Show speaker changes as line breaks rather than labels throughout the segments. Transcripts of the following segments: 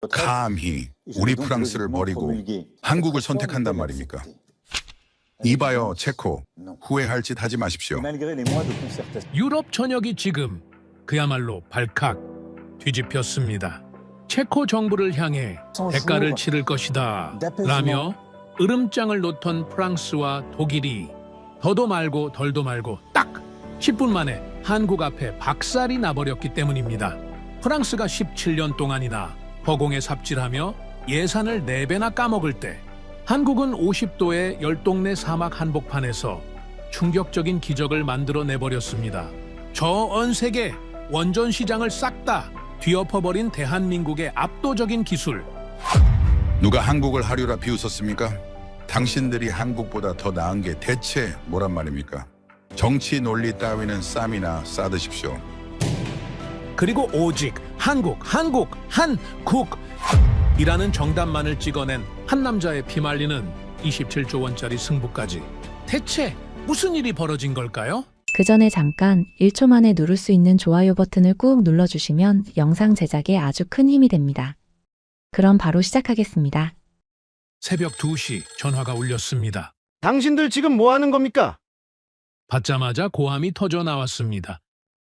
감히 우리 프랑스를 버리고 한국을 선택한단 말입니까? 이봐요, 체코. 후회할 짓 하지 마십시오.
유럽 전역이 지금 그야말로 발칵 뒤집혔습니다. 체코 정부를 향해 대가를 치를 것이다 라며 으름장을 놓던 프랑스와 독일이 더도 말고 덜도 말고 딱 10분 만에 한국 앞에 박살이 나버렸기 때문입니다. 프랑스가 17년 동안이나 허공에 삽질하며 예산을 4배나 까먹을 때 한국은 50도의 열동네 사막 한복판에서 충격적인 기적을 만들어내버렸습니다. 저 언색의 원전 시장을 싹 다 뒤엎어버린 대한민국의 압도적인 기술.
누가 한국을 하류라 비웃었습니까? 당신들이 한국보다 더 나은 게 대체 뭐란 말입니까? 정치 논리 따위는 쌈이나 싸드십시오.
그리고 오직 한국 이라는 정답만을 찍어낸 한 남자의 피말리는 27조 원짜리 승부까지. 대체 무슨 일이 벌어진 걸까요?
그 전에 잠깐 1초 만에 누를 수 있는 좋아요 버튼을 꾹 눌러주시면 영상 제작에 아주 큰 힘이 됩니다. 그럼 바로 시작하겠습니다.
새벽 2시 전화가 울렸습니다.
당신들 지금 뭐 하는 겁니까?
받자마자 고함이 터져 나왔습니다.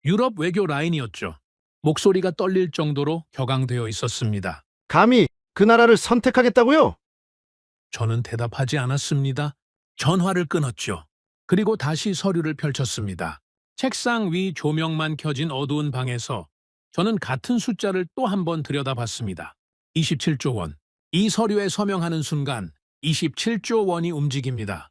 유럽 외교 라인이었죠. 목소리가 떨릴 정도로 격앙되어 있었습니다.
감히 그 나라를 선택하겠다고요?
저는 대답하지 않았습니다. 전화를 끊었죠. 그리고 다시 서류를 펼쳤습니다. 책상 위 조명만 켜진 어두운 방에서 저는 같은 숫자를 또 한 번 들여다봤습니다. 27조 원. 이 서류에 서명하는 순간 27조 원이 움직입니다.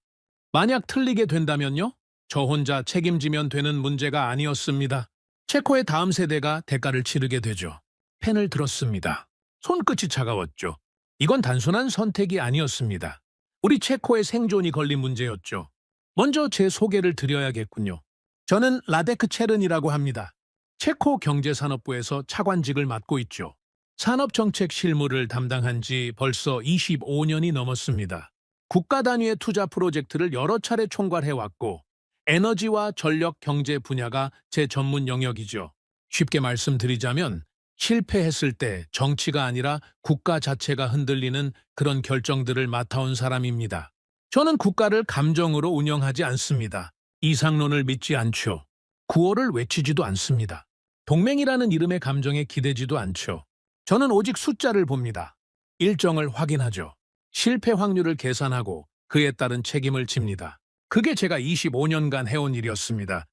만약 틀리게 된다면요? 저 혼자 책임지면 되는 문제가 아니었습니다. 체코의 다음 세대가 대가를 치르게 되죠. 펜을 들었습니다. 손끝이 차가웠죠. 이건 단순한 선택이 아니었습니다. 우리 체코의 생존이 걸린 문제였죠. 먼저 제 소개를 드려야겠군요. 저는 라데크 체른이라고 합니다. 체코 경제산업부에서 차관직을 맡고 있죠. 산업정책 실무를 담당한 지 벌써 25년이 넘었습니다. 국가 단위의 투자 프로젝트를 여러 차례 총괄해왔고 에너지와 전력 경제 분야가 제 전문 영역이죠. 쉽게 말씀드리자면 실패했을 때 정치가 아니라 국가 자체가 흔들리는 그런 결정들을 맡아온 사람입니다. 저는 국가를 감정으로 운영하지 않습니다. 이상론을 믿지 않죠. 구호를 외치지도 않습니다. 동맹이라는 이름의 감정에 기대지도 않죠. 저는 오직 숫자를 봅니다. 일정을 확인하죠. 실패 확률을 계산하고 그에 따른 책임을 집니다. 그게 제가 25년간 해온 일이었습니다.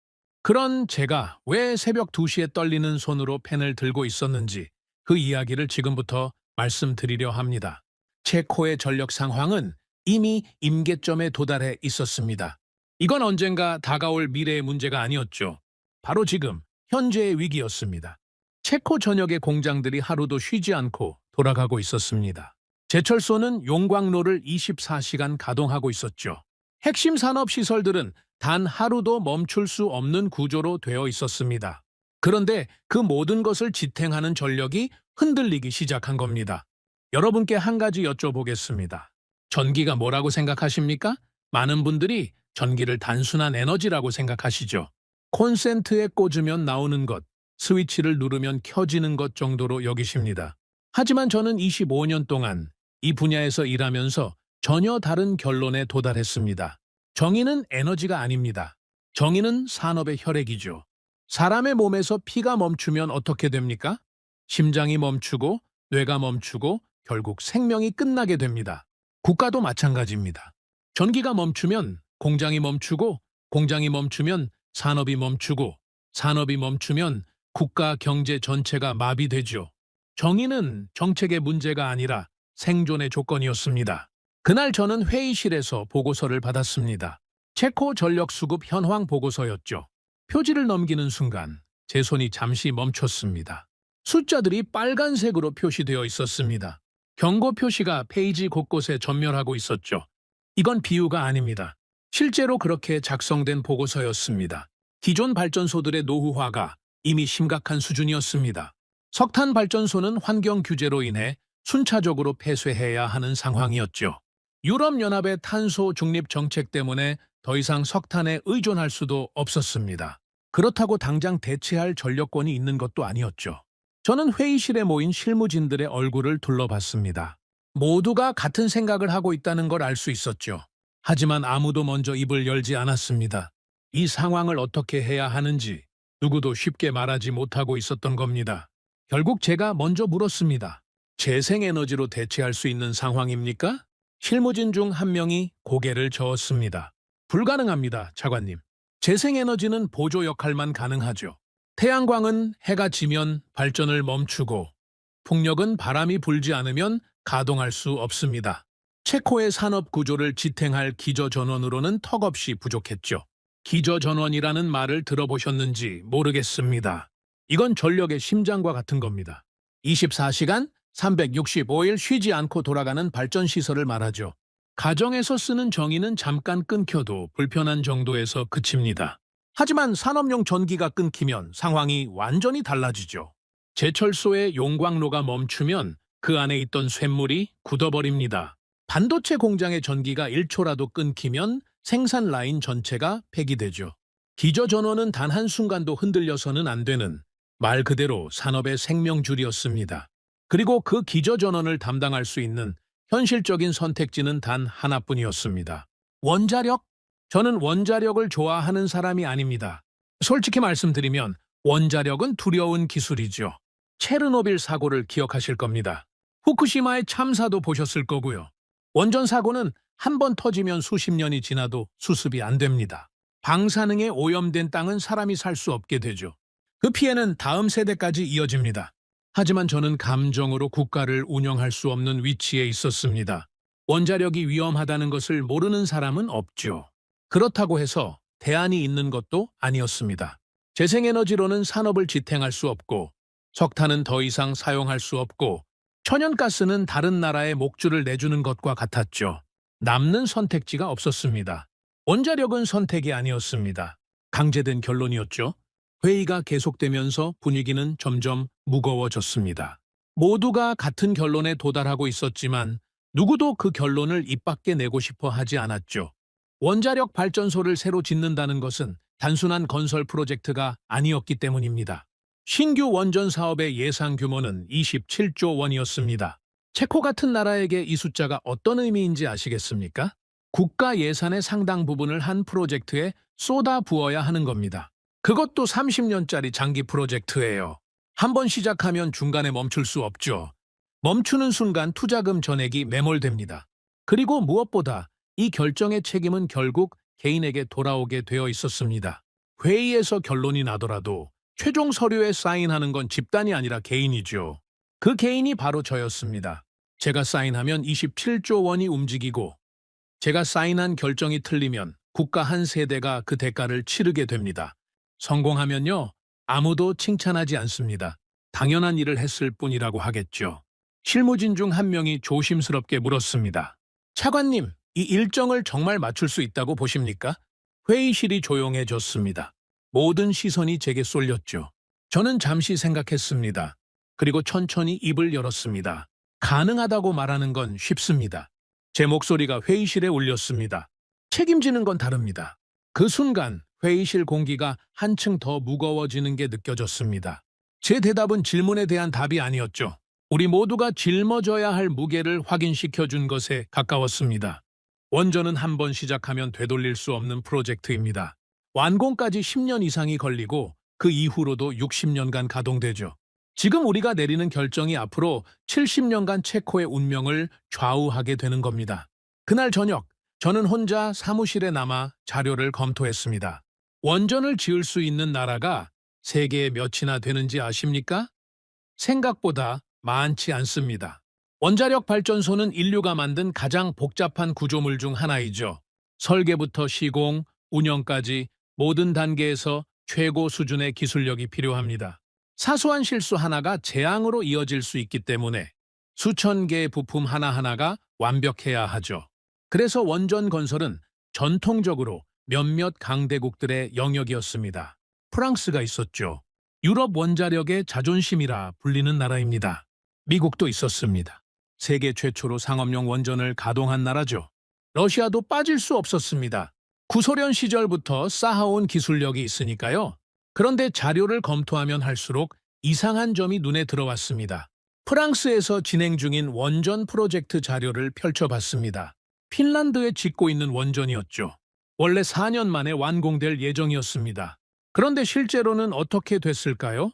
그런 제가 왜 새벽 2시에 떨리는 손으로 펜을 들고 있었는지 그 이야기를 지금부터 말씀드리려 합니다. 체코의 전력 상황은 이미 임계점에 도달해 있었습니다. 이건 언젠가 다가올 미래의 문제가 아니었죠. 바로 지금 현재의 위기였습니다. 체코 전역의 공장들이 하루도 쉬지 않고 돌아가고 있었습니다. 제철소는 용광로를 24시간 가동하고 있었죠. 핵심 산업 시설들은 단 하루도 멈출 수 없는 구조로 되어 있었습니다. 그런데 그 모든 것을 지탱하는 전력이 흔들리기 시작한 겁니다. 여러분께 한 가지 여쭤보겠습니다. 전기가 뭐라고 생각하십니까? 많은 분들이 전기를 단순한 에너지라고 생각하시죠. 콘센트에 꽂으면 나오는 것, 스위치를 누르면 켜지는 것 정도로 여기십니다. 하지만 저는 25년 동안 이 분야에서 일하면서 전혀 다른 결론에 도달했습니다. 정의는 에너지가 아닙니다. 정의는 산업의 혈액이죠. 사람의 몸에서 피가 멈추면 어떻게 됩니까? 심장이 멈추고 뇌가 멈추고 결국 생명이 끝나게 됩니다. 국가도 마찬가지입니다. 전기가 멈추면 공장이 멈추고 공장이 멈추면 산업이 멈추고 산업이 멈추면 국가 경제 전체가 마비되죠. 정의는 정책의 문제가 아니라 생존의 조건이었습니다. 그날 저는 회의실에서 보고서를 받았습니다. 체코 전력 수급 현황 보고서였죠. 표지를 넘기는 순간 제 손이 잠시 멈췄습니다. 숫자들이 빨간색으로 표시되어 있었습니다. 경고 표시가 페이지 곳곳에 전멸하고 있었죠. 이건 비유가 아닙니다. 실제로 그렇게 작성된 보고서였습니다. 기존 발전소들의 노후화가 이미 심각한 수준이었습니다. 석탄 발전소는 환경 규제로 인해 순차적으로 폐쇄해야 하는 상황이었죠. 유럽연합의 탄소 중립 정책 때문에 더 이상 석탄에 의존할 수도 없었습니다. 그렇다고 당장 대체할 전력권이 있는 것도 아니었죠. 저는 회의실에 모인 실무진들의 얼굴을 둘러봤습니다. 모두가 같은 생각을 하고 있다는 걸 알 수 있었죠. 하지만 아무도 먼저 입을 열지 않았습니다. 이 상황을 어떻게 해야 하는지 누구도 쉽게 말하지 못하고 있었던 겁니다. 결국 제가 먼저 물었습니다. 재생에너지로 대체할 수 있는 상황입니까? 실무진 중 한 명이 고개를 저었습니다. 불가능합니다, 차관님. 재생에너지는 보조 역할만 가능하죠. 태양광은 해가 지면 발전을 멈추고 풍력은 바람이 불지 않으면 가동할 수 없습니다. 체코의 산업 구조를 지탱할 기저전원으로는 턱없이 부족했죠. 기저전원이라는 말을 들어보셨는지 모르겠습니다. 이건 전력의 심장과 같은 겁니다. 24시간 365일 쉬지 않고 돌아가는 발전시설을 말하죠. 가정에서 쓰는 전기는 잠깐 끊겨도 불편한 정도에서 그칩니다. 하지만 산업용 전기가 끊기면 상황이 완전히 달라지죠. 제철소의 용광로가 멈추면 그 안에 있던 쇳물이 굳어버립니다. 반도체 공장의 전기가 1초라도 끊기면 생산 라인 전체가 폐기되죠. 기저전원은 단 한순간도 흔들려서는 안 되는 말 그대로 산업의 생명줄이었습니다. 그리고 그 기저전원을 담당할 수 있는 현실적인 선택지는 단 하나뿐이었습니다. 원자력? 저는 원자력을 좋아하는 사람이 아닙니다. 솔직히 말씀드리면 원자력은 두려운 기술이죠. 체르노빌 사고를 기억하실 겁니다. 후쿠시마의 참사도 보셨을 거고요. 원전 사고는 한 번 터지면 수십 년이 지나도 수습이 안 됩니다. 방사능에 오염된 땅은 사람이 살 수 없게 되죠. 그 피해는 다음 세대까지 이어집니다. 하지만 저는 감정으로 국가를 운영할 수 없는 위치에 있었습니다. 원자력이 위험하다는 것을 모르는 사람은 없죠. 그렇다고 해서 대안이 있는 것도 아니었습니다. 재생에너지로는 산업을 지탱할 수 없고 석탄은 더 이상 사용할 수 없고 천연가스는 다른 나라에 목줄을 내주는 것과 같았죠. 남는 선택지가 없었습니다. 원자력은 선택이 아니었습니다. 강제된 결론이었죠. 회의가 계속되면서 분위기는 점점 무거워졌습니다. 모두가 같은 결론에 도달하고 있었지만 누구도 그 결론을 입 밖에 내고 싶어 하지 않았죠. 원자력 발전소를 새로 짓는다는 것은 단순한 건설 프로젝트가 아니었기 때문입니다. 신규 원전 사업의 예상 규모는 27조 원이었습니다. 체코 같은 나라에게 이 숫자가 어떤 의미인지 아시겠습니까? 국가 예산의 상당 부분을 한 프로젝트에 쏟아 부어야 하는 겁니다. 그것도 30년짜리 장기 프로젝트예요. 한 번 시작하면 중간에 멈출 수 없죠. 멈추는 순간 투자금 전액이 매몰됩니다. 그리고 무엇보다 이 결정의 책임은 결국 개인에게 돌아오게 되어 있었습니다. 회의에서 결론이 나더라도 최종 서류에 사인하는 건 집단이 아니라 개인이죠. 그 개인이 바로 저였습니다. 제가 사인하면 27조 원이 움직이고 제가 사인한 결정이 틀리면 국가 한 세대가 그 대가를 치르게 됩니다. 성공하면요, 아무도 칭찬하지 않습니다. 당연한 일을 했을 뿐이라고 하겠죠. 실무진 중 한 명이 조심스럽게 물었습니다. 차관님, 이 일정을 정말 맞출 수 있다고 보십니까? 회의실이 조용해졌습니다. 모든 시선이 제게 쏠렸죠. 저는 잠시 생각했습니다. 그리고 천천히 입을 열었습니다. 가능하다고 말하는 건 쉽습니다. 제 목소리가 회의실에 울렸습니다. 책임지는 건 다릅니다. 그 순간 회의실 공기가 한층 더 무거워지는 게 느껴졌습니다. 제 대답은 질문에 대한 답이 아니었죠. 우리 모두가 짊어져야 할 무게를 확인시켜준 것에 가까웠습니다. 원전은 한 번 시작하면 되돌릴 수 없는 프로젝트입니다. 완공까지 10년 이상이 걸리고 그 이후로도 60년간 가동되죠. 지금 우리가 내리는 결정이 앞으로 70년간 체코의 운명을 좌우하게 되는 겁니다. 그날 저녁, 저는 혼자 사무실에 남아 자료를 검토했습니다. 원전을 지을 수 있는 나라가 세계에 몇이나 되는지 아십니까? 생각보다 많지 않습니다. 원자력 발전소는 인류가 만든 가장 복잡한 구조물 중 하나이죠. 설계부터 시공, 운영까지 모든 단계에서 최고 수준의 기술력이 필요합니다. 사소한 실수 하나가 재앙으로 이어질 수 있기 때문에 수천 개의 부품 하나하나가 완벽해야 하죠. 그래서 원전 건설은 전통적으로 몇몇 강대국들의 영역이었습니다. 프랑스가 있었죠. 유럽 원자력의 자존심이라 불리는 나라입니다. 미국도 있었습니다. 세계 최초로 상업용 원전을 가동한 나라죠. 러시아도 빠질 수 없었습니다. 구소련 시절부터 쌓아온 기술력이 있으니까요. 그런데 자료를 검토하면 할수록 이상한 점이 눈에 들어왔습니다. 프랑스에서 진행 중인 원전 프로젝트 자료를 펼쳐봤습니다. 핀란드에 짓고 있는 원전이었죠. 원래 4년 만에 완공될 예정이었습니다. 그런데 실제로는 어떻게 됐을까요?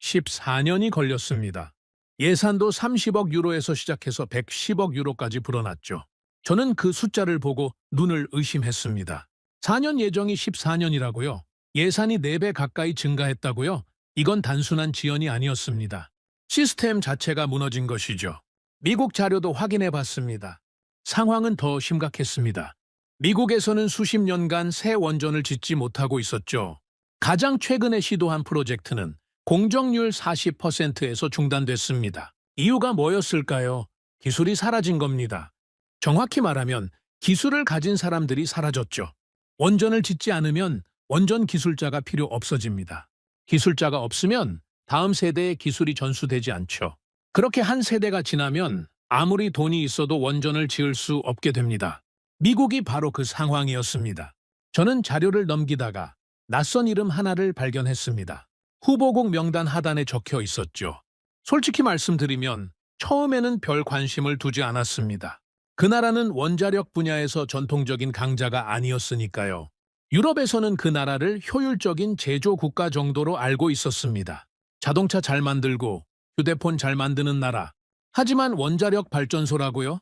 14년이 걸렸습니다. 예산도 30억 유로에서 시작해서 110억 유로까지 불어났죠. 저는 그 숫자를 보고 눈을 의심했습니다. 4년 예정이 14년이라고요? 예산이 4배 가까이 증가했다고요? 이건 단순한 지연이 아니었습니다. 시스템 자체가 무너진 것이죠. 미국 자료도 확인해 봤습니다. 상황은 더 심각했습니다. 미국에서는 수십 년간 새 원전을 짓지 못하고 있었죠. 가장 최근에 시도한 프로젝트는 공정률 40%에서 중단됐습니다. 이유가 뭐였을까요? 기술이 사라진 겁니다. 정확히 말하면 기술을 가진 사람들이 사라졌죠. 원전을 짓지 않으면 원전 기술자가 필요 없어집니다. 기술자가 없으면 다음 세대의 기술이 전수되지 않죠. 그렇게 한 세대가 지나면 아무리 돈이 있어도 원전을 지을 수 없게 됩니다. 미국이 바로 그 상황이었습니다. 저는 자료를 넘기다가 낯선 이름 하나를 발견했습니다. 후보국 명단 하단에 적혀 있었죠. 솔직히 말씀드리면 처음에는 별 관심을 두지 않았습니다. 그 나라는 원자력 분야에서 전통적인 강자가 아니었으니까요. 유럽에서는 그 나라를 효율적인 제조 국가 정도로 알고 있었습니다. 자동차 잘 만들고 휴대폰 잘 만드는 나라. 하지만 원자력 발전소라고요?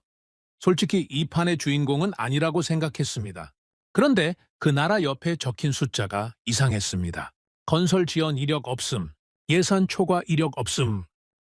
솔직히 이 판의 주인공은 아니라고 생각했습니다. 그런데 그 나라 옆에 적힌 숫자가 이상했습니다. 건설 지원 이력 없음, 예산 초과 이력 없음.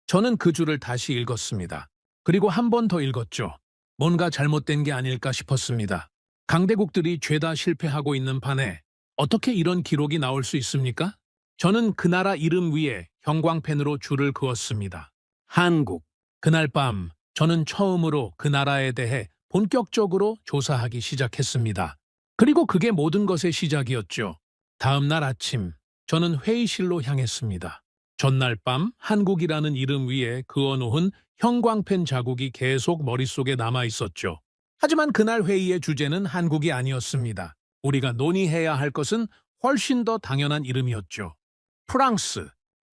저는 그 줄을 다시 읽었습니다. 그리고 한 번 더 읽었죠. 뭔가 잘못된 게 아닐까 싶었습니다. 강대국들이 죄다 실패하고 있는 판에 어떻게 이런 기록이 나올 수 있습니까? 저는 그 나라 이름 위에 형광펜으로 줄을 그었습니다. 한국. 그날 밤 저는 처음으로 그 나라에 대해 본격적으로 조사하기 시작했습니다. 그리고 그게 모든 것의 시작이었죠. 다음 날 아침 저는 회의실로 향했습니다. 전날 밤 한국이라는 이름 위에 그어놓은 형광펜 자국이 계속 머릿속에 남아 있었죠. 하지만 그날 회의의 주제는 한국이 아니었습니다. 우리가 논의해야 할 것은 훨씬 더 당연한 이름이었죠. 프랑스.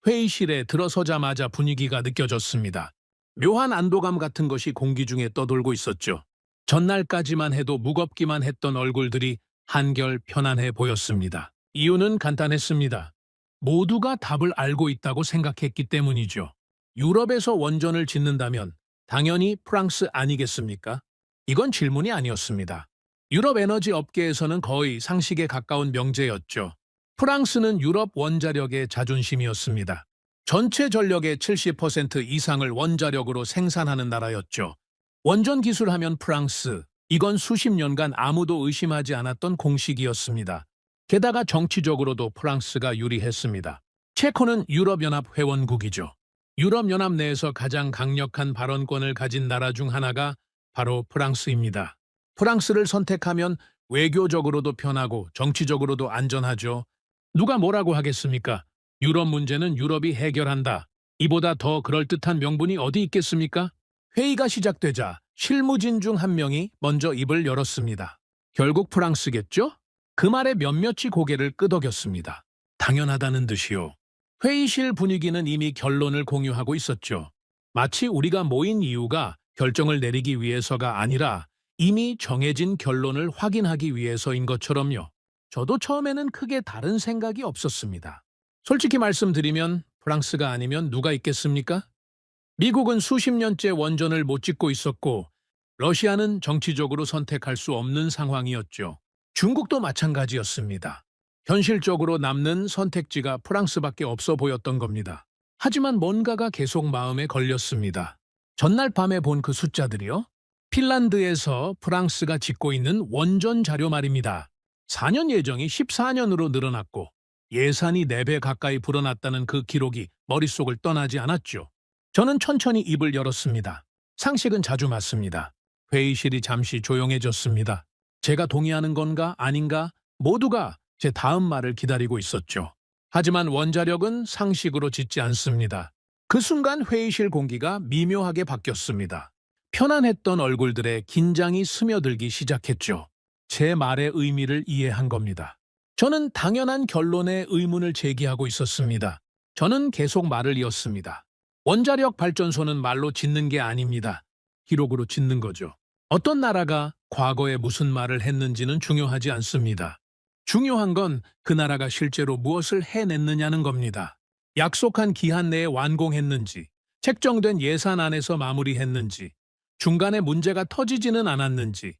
회의실에 들어서자마자 분위기가 느껴졌습니다. 묘한 안도감 같은 것이 공기 중에 떠돌고 있었죠. 전날까지만 해도 무겁기만 했던 얼굴들이 한결 편안해 보였습니다. 이유는 간단했습니다. 모두가 답을 알고 있다고 생각했기 때문이죠. 유럽에서 원전을 짓는다면 당연히 프랑스 아니겠습니까? 이건 질문이 아니었습니다. 유럽 에너지 업계에서는 거의 상식에 가까운 명제였죠. 프랑스는 유럽 원자력의 자존심이었습니다. 전체 전력의 70% 이상을 원자력으로 생산하는 나라였죠. 원전 기술하면 프랑스, 이건 수십 년간 아무도 의심하지 않았던 공식이었습니다. 게다가 정치적으로도 프랑스가 유리했습니다. 체코는 유럽연합 회원국이죠. 유럽연합 내에서 가장 강력한 발언권을 가진 나라 중 하나가 바로 프랑스입니다. 프랑스를 선택하면 외교적으로도 편하고 정치적으로도 안전하죠. 누가 뭐라고 하겠습니까? 유럽 문제는 유럽이 해결한다. 이보다 더 그럴듯한 명분이 어디 있겠습니까? 회의가 시작되자 실무진 중 한 명이 먼저 입을 열었습니다. 결국 프랑스겠죠? 그 말에 몇몇이 고개를 끄덕였습니다. 당연하다는 듯이요. 회의실 분위기는 이미 결론을 공유하고 있었죠. 마치 우리가 모인 이유가 결정을 내리기 위해서가 아니라 이미 정해진 결론을 확인하기 위해서인 것처럼요. 저도 처음에는 크게 다른 생각이 없었습니다. 솔직히 말씀드리면 프랑스가 아니면 누가 있겠습니까? 미국은 수십 년째 원전을 못 짓고 있었고 러시아는 정치적으로 선택할 수 없는 상황이었죠. 중국도 마찬가지였습니다. 현실적으로 남는 선택지가 프랑스밖에 없어 보였던 겁니다. 하지만 뭔가가 계속 마음에 걸렸습니다. 전날 밤에 본 그 숫자들이요? 핀란드에서 프랑스가 짓고 있는 원전 자료 말입니다. 4년 예정이 14년으로 늘어났고 예산이 4배 가까이 불어났다는 그 기록이 머릿속을 떠나지 않았죠. 저는 천천히 입을 열었습니다. 상식은 자주 맞습니다. 회의실이 잠시 조용해졌습니다. 제가 동의하는 건가 아닌가 모두가 제 다음 말을 기다리고 있었죠. 하지만 원자력은 상식으로 짓지 않습니다. 그 순간 회의실 공기가 미묘하게 바뀌었습니다. 편안했던 얼굴들의 긴장이 스며들기 시작했죠. 제 말의 의미를 이해한 겁니다. 저는 당연한 결론에 의문을 제기하고 있었습니다. 저는 계속 말을 이었습니다. 원자력 발전소는 말로 짓는 게 아닙니다. 기록으로 짓는 거죠. 어떤 나라가 과거에 무슨 말을 했는지는 중요하지 않습니다. 중요한 건 그 나라가 실제로 무엇을 해냈느냐는 겁니다. 약속한 기한 내에 완공했는지, 책정된 예산 안에서 마무리했는지, 중간에 문제가 터지지는 않았는지,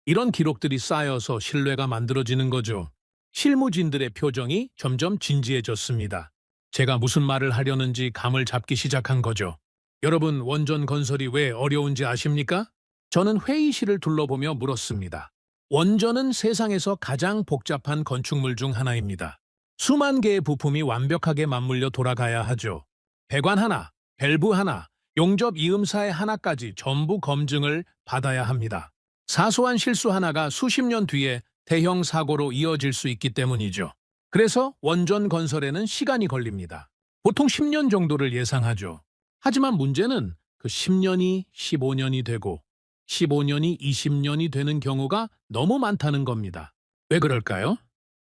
이런 기록들이 쌓여서 신뢰가 만들어지는 거죠. 실무진들의 표정이 점점 진지해졌습니다. 제가 무슨 말을 하려는지 감을 잡기 시작한 거죠. 여러분, 원전 건설이 왜 어려운지 아십니까? 저는 회의실을 둘러보며 물었습니다. 원전은 세상에서 가장 복잡한 건축물 중 하나입니다. 수만 개의 부품이 완벽하게 맞물려 돌아가야 하죠. 배관 하나, 밸브 하나, 용접 이음사의 하나까지 전부 검증을 받아야 합니다. 사소한 실수 하나가 수십 년 뒤에 대형 사고로 이어질 수 있기 때문이죠. 그래서 원전 건설에는 시간이 걸립니다. 보통 10년 정도를 예상하죠. 하지만 문제는 그 10년이 15년이 되고 15년이 20년이 되는 경우가 너무 많다는 겁니다. 왜 그럴까요?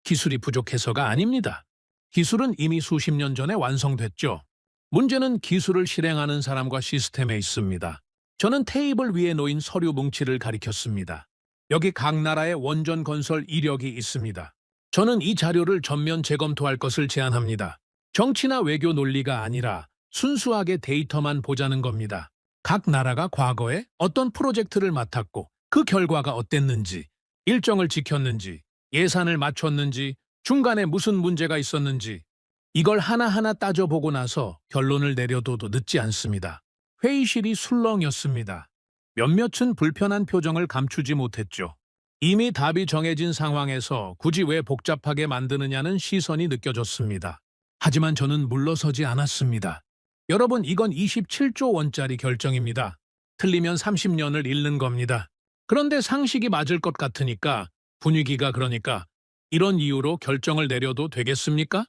기술이 부족해서가 아닙니다. 기술은 이미 수십 년 전에 완성됐죠. 문제는 기술을 실행하는 사람과 시스템에 있습니다. 저는 테이블 위에 놓인 서류 뭉치를 가리켰습니다. 여기 각 나라의 원전 건설 이력이 있습니다. 저는 이 자료를 전면 재검토할 것을 제안합니다. 정치나 외교 논리가 아니라 순수하게 데이터만 보자는 겁니다. 각 나라가 과거에 어떤 프로젝트를 맡았고 그 결과가 어땠는지, 일정을 지켰는지, 예산을 맞췄는지, 중간에 무슨 문제가 있었는지 이걸 하나하나 따져보고 나서 결론을 내려둬도 늦지 않습니다. 회의실이 술렁였습니다. 몇몇은 불편한 표정을 감추지 못했죠. 이미 답이 정해진 상황에서 굳이 왜 복잡하게 만드느냐는 시선이 느껴졌습니다. 하지만 저는 물러서지 않았습니다. 여러분, 이건 27조 원짜리 결정입니다. 틀리면 30년을 잃는 겁니다. 그런데 상식이 맞을 것 같으니까, 분위기가 그러니까 이런 이유로 결정을 내려도 되겠습니까?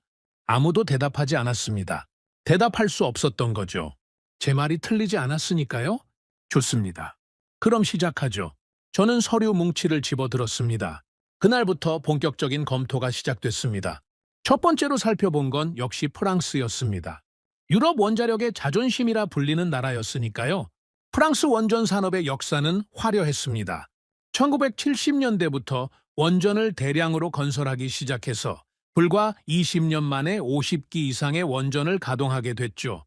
아무도 대답하지 않았습니다. 대답할 수 없었던 거죠. 제 말이 틀리지 않았으니까요? 좋습니다. 그럼 시작하죠. 저는 서류 뭉치를 집어들었습니다. 그날부터 본격적인 검토가 시작됐습니다. 첫 번째로 살펴본 건 역시 프랑스였습니다. 유럽 원자력의 자존심이라 불리는 나라였으니까요. 프랑스 원전 산업의 역사는 화려했습니다. 1970년대부터 원전을 대량으로 건설하기 시작해서 불과 20년 만에 50기 이상의 원전을 가동하게 됐죠.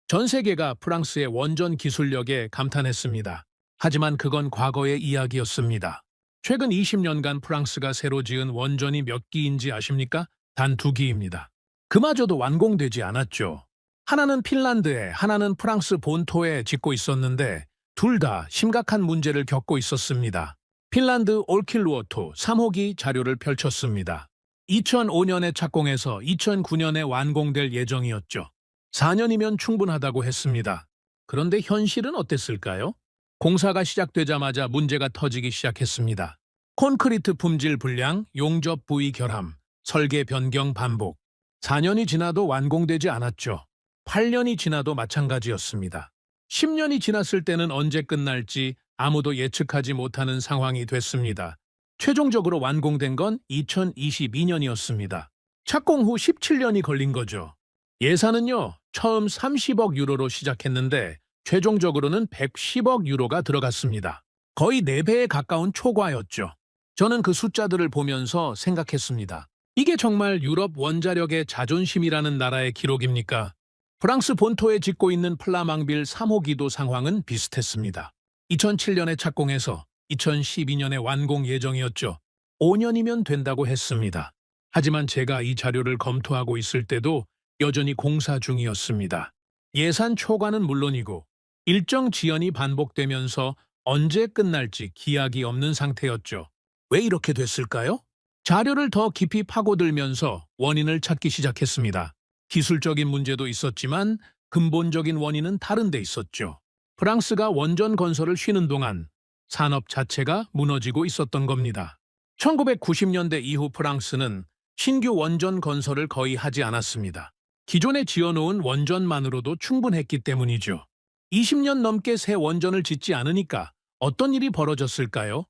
전 세계가 프랑스의 원전 기술력에 감탄했습니다. 하지만 그건 과거의 이야기였습니다. 최근 20년간 프랑스가 새로 지은 원전이 몇 기인지 아십니까? 단 2기입니다. 그마저도 완공되지 않았죠. 하나는 핀란드에, 하나는 프랑스 본토에 짓고 있었는데 둘 다 심각한 문제를 겪고 있었습니다. 핀란드 올킬루오토 3호기 자료를 펼쳤습니다. 2005년에 착공해서 2009년에 완공될 예정이었죠. 4년이면 충분하다고 했습니다. 그런데 현실은 어땠을까요? 공사가 시작되자마자 문제가 터지기 시작했습니다. 콘크리트 품질 불량, 용접 부위 결함, 설계 변경 반복. 4년이 지나도 완공되지 않았죠. 8년이 지나도 마찬가지였습니다. 10년이 지났을 때는 언제 끝날지 아무도 예측하지 못하는 상황이 됐습니다. 최종적으로 완공된 건 2022년이었습니다. 착공 후 17년이 걸린 거죠. 예산은요, 처음 30억 유로로 시작했는데 최종적으로는 110억 유로가 들어갔습니다. 거의 4배에 가까운 초과였죠. 저는 그 숫자들을 보면서 생각했습니다. 이게 정말 유럽 원자력의 자존심이라는 나라의 기록입니까? 프랑스 본토에 짓고 있는 플라망빌 3호기도 상황은 비슷했습니다. 2007년에 착공해서 2012년에 완공 예정이었죠. 5년이면 된다고 했습니다. 하지만 제가 이 자료를 검토하고 있을 때도 여전히 공사 중이었습니다. 예산 초과는 물론이고 일정 지연이 반복되면서 언제 끝날지 기약이 없는 상태였죠. 왜 이렇게 됐을까요? 자료를 더 깊이 파고들면서 원인을 찾기 시작했습니다. 기술적인 문제도 있었지만 근본적인 원인은 다른 데 있었죠. 프랑스가 원전 건설을 쉬는 동안 산업 자체가 무너지고 있었던 겁니다. 1990년대 이후 프랑스는 신규 원전 건설을 거의 하지 않았습니다. 기존에 지어놓은 원전만으로도 충분했기 때문이죠. 20년 넘게 새 원전을 짓지 않으니까 어떤 일이 벌어졌을까요?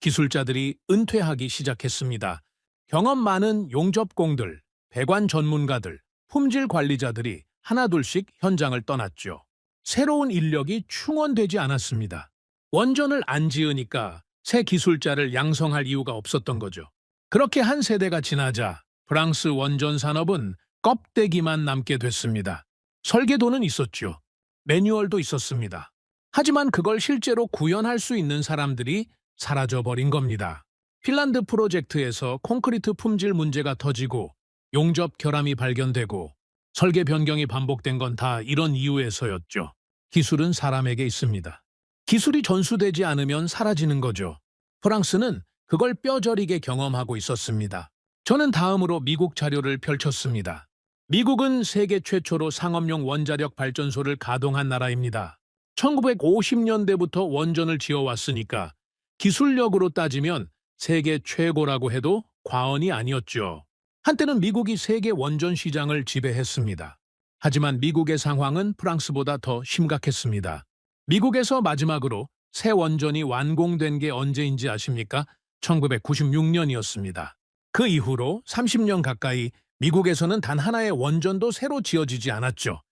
기술자들이 은퇴하기 시작했습니다. 경험 많은 용접공들, 배관 전문가들, 품질 관리자들이 하나둘씩 현장을 떠났죠. 새로운 인력이 충원되지 않았습니다. 원전을 안 지으니까 새 기술자를 양성할 이유가 없었던 거죠. 그렇게 한 세대가 지나자 프랑스 원전 산업은 껍데기만 남게 됐습니다. 설계도는 있었죠. 매뉴얼도 있었습니다. 하지만 그걸 실제로 구현할 수 있는 사람들이 사라져버린 겁니다. 핀란드 프로젝트에서 콘크리트 품질 문제가 터지고 용접 결함이 발견되고 설계 변경이 반복된 건 다 이런 이유에서였죠. 기술은 사람에게 있습니다. 기술이 전수되지 않으면 사라지는 거죠. 프랑스는 그걸 뼈저리게 경험하고 있었습니다. 저는 다음으로 미국 자료를 펼쳤습니다. 미국은 세계 최초로 상업용 원자력 발전소를 가동한 나라입니다. 1950년대부터 원전을 지어왔으니까 기술력으로 따지면 세계 최고라고 해도 과언이 아니었죠. 한때는 미국이 세계 원전 시장을 지배했습니다. 하지만 미국의 상황은 프랑스보다 더 심각했습니다. 미국에서 마지막으로 새 원전이 완공된 게 언제인지 아십니까? 1996년이었습니다. 그 이후로 30년 가까이 미국에서는 단 하나의 원전도 새로 지어지지 않았죠.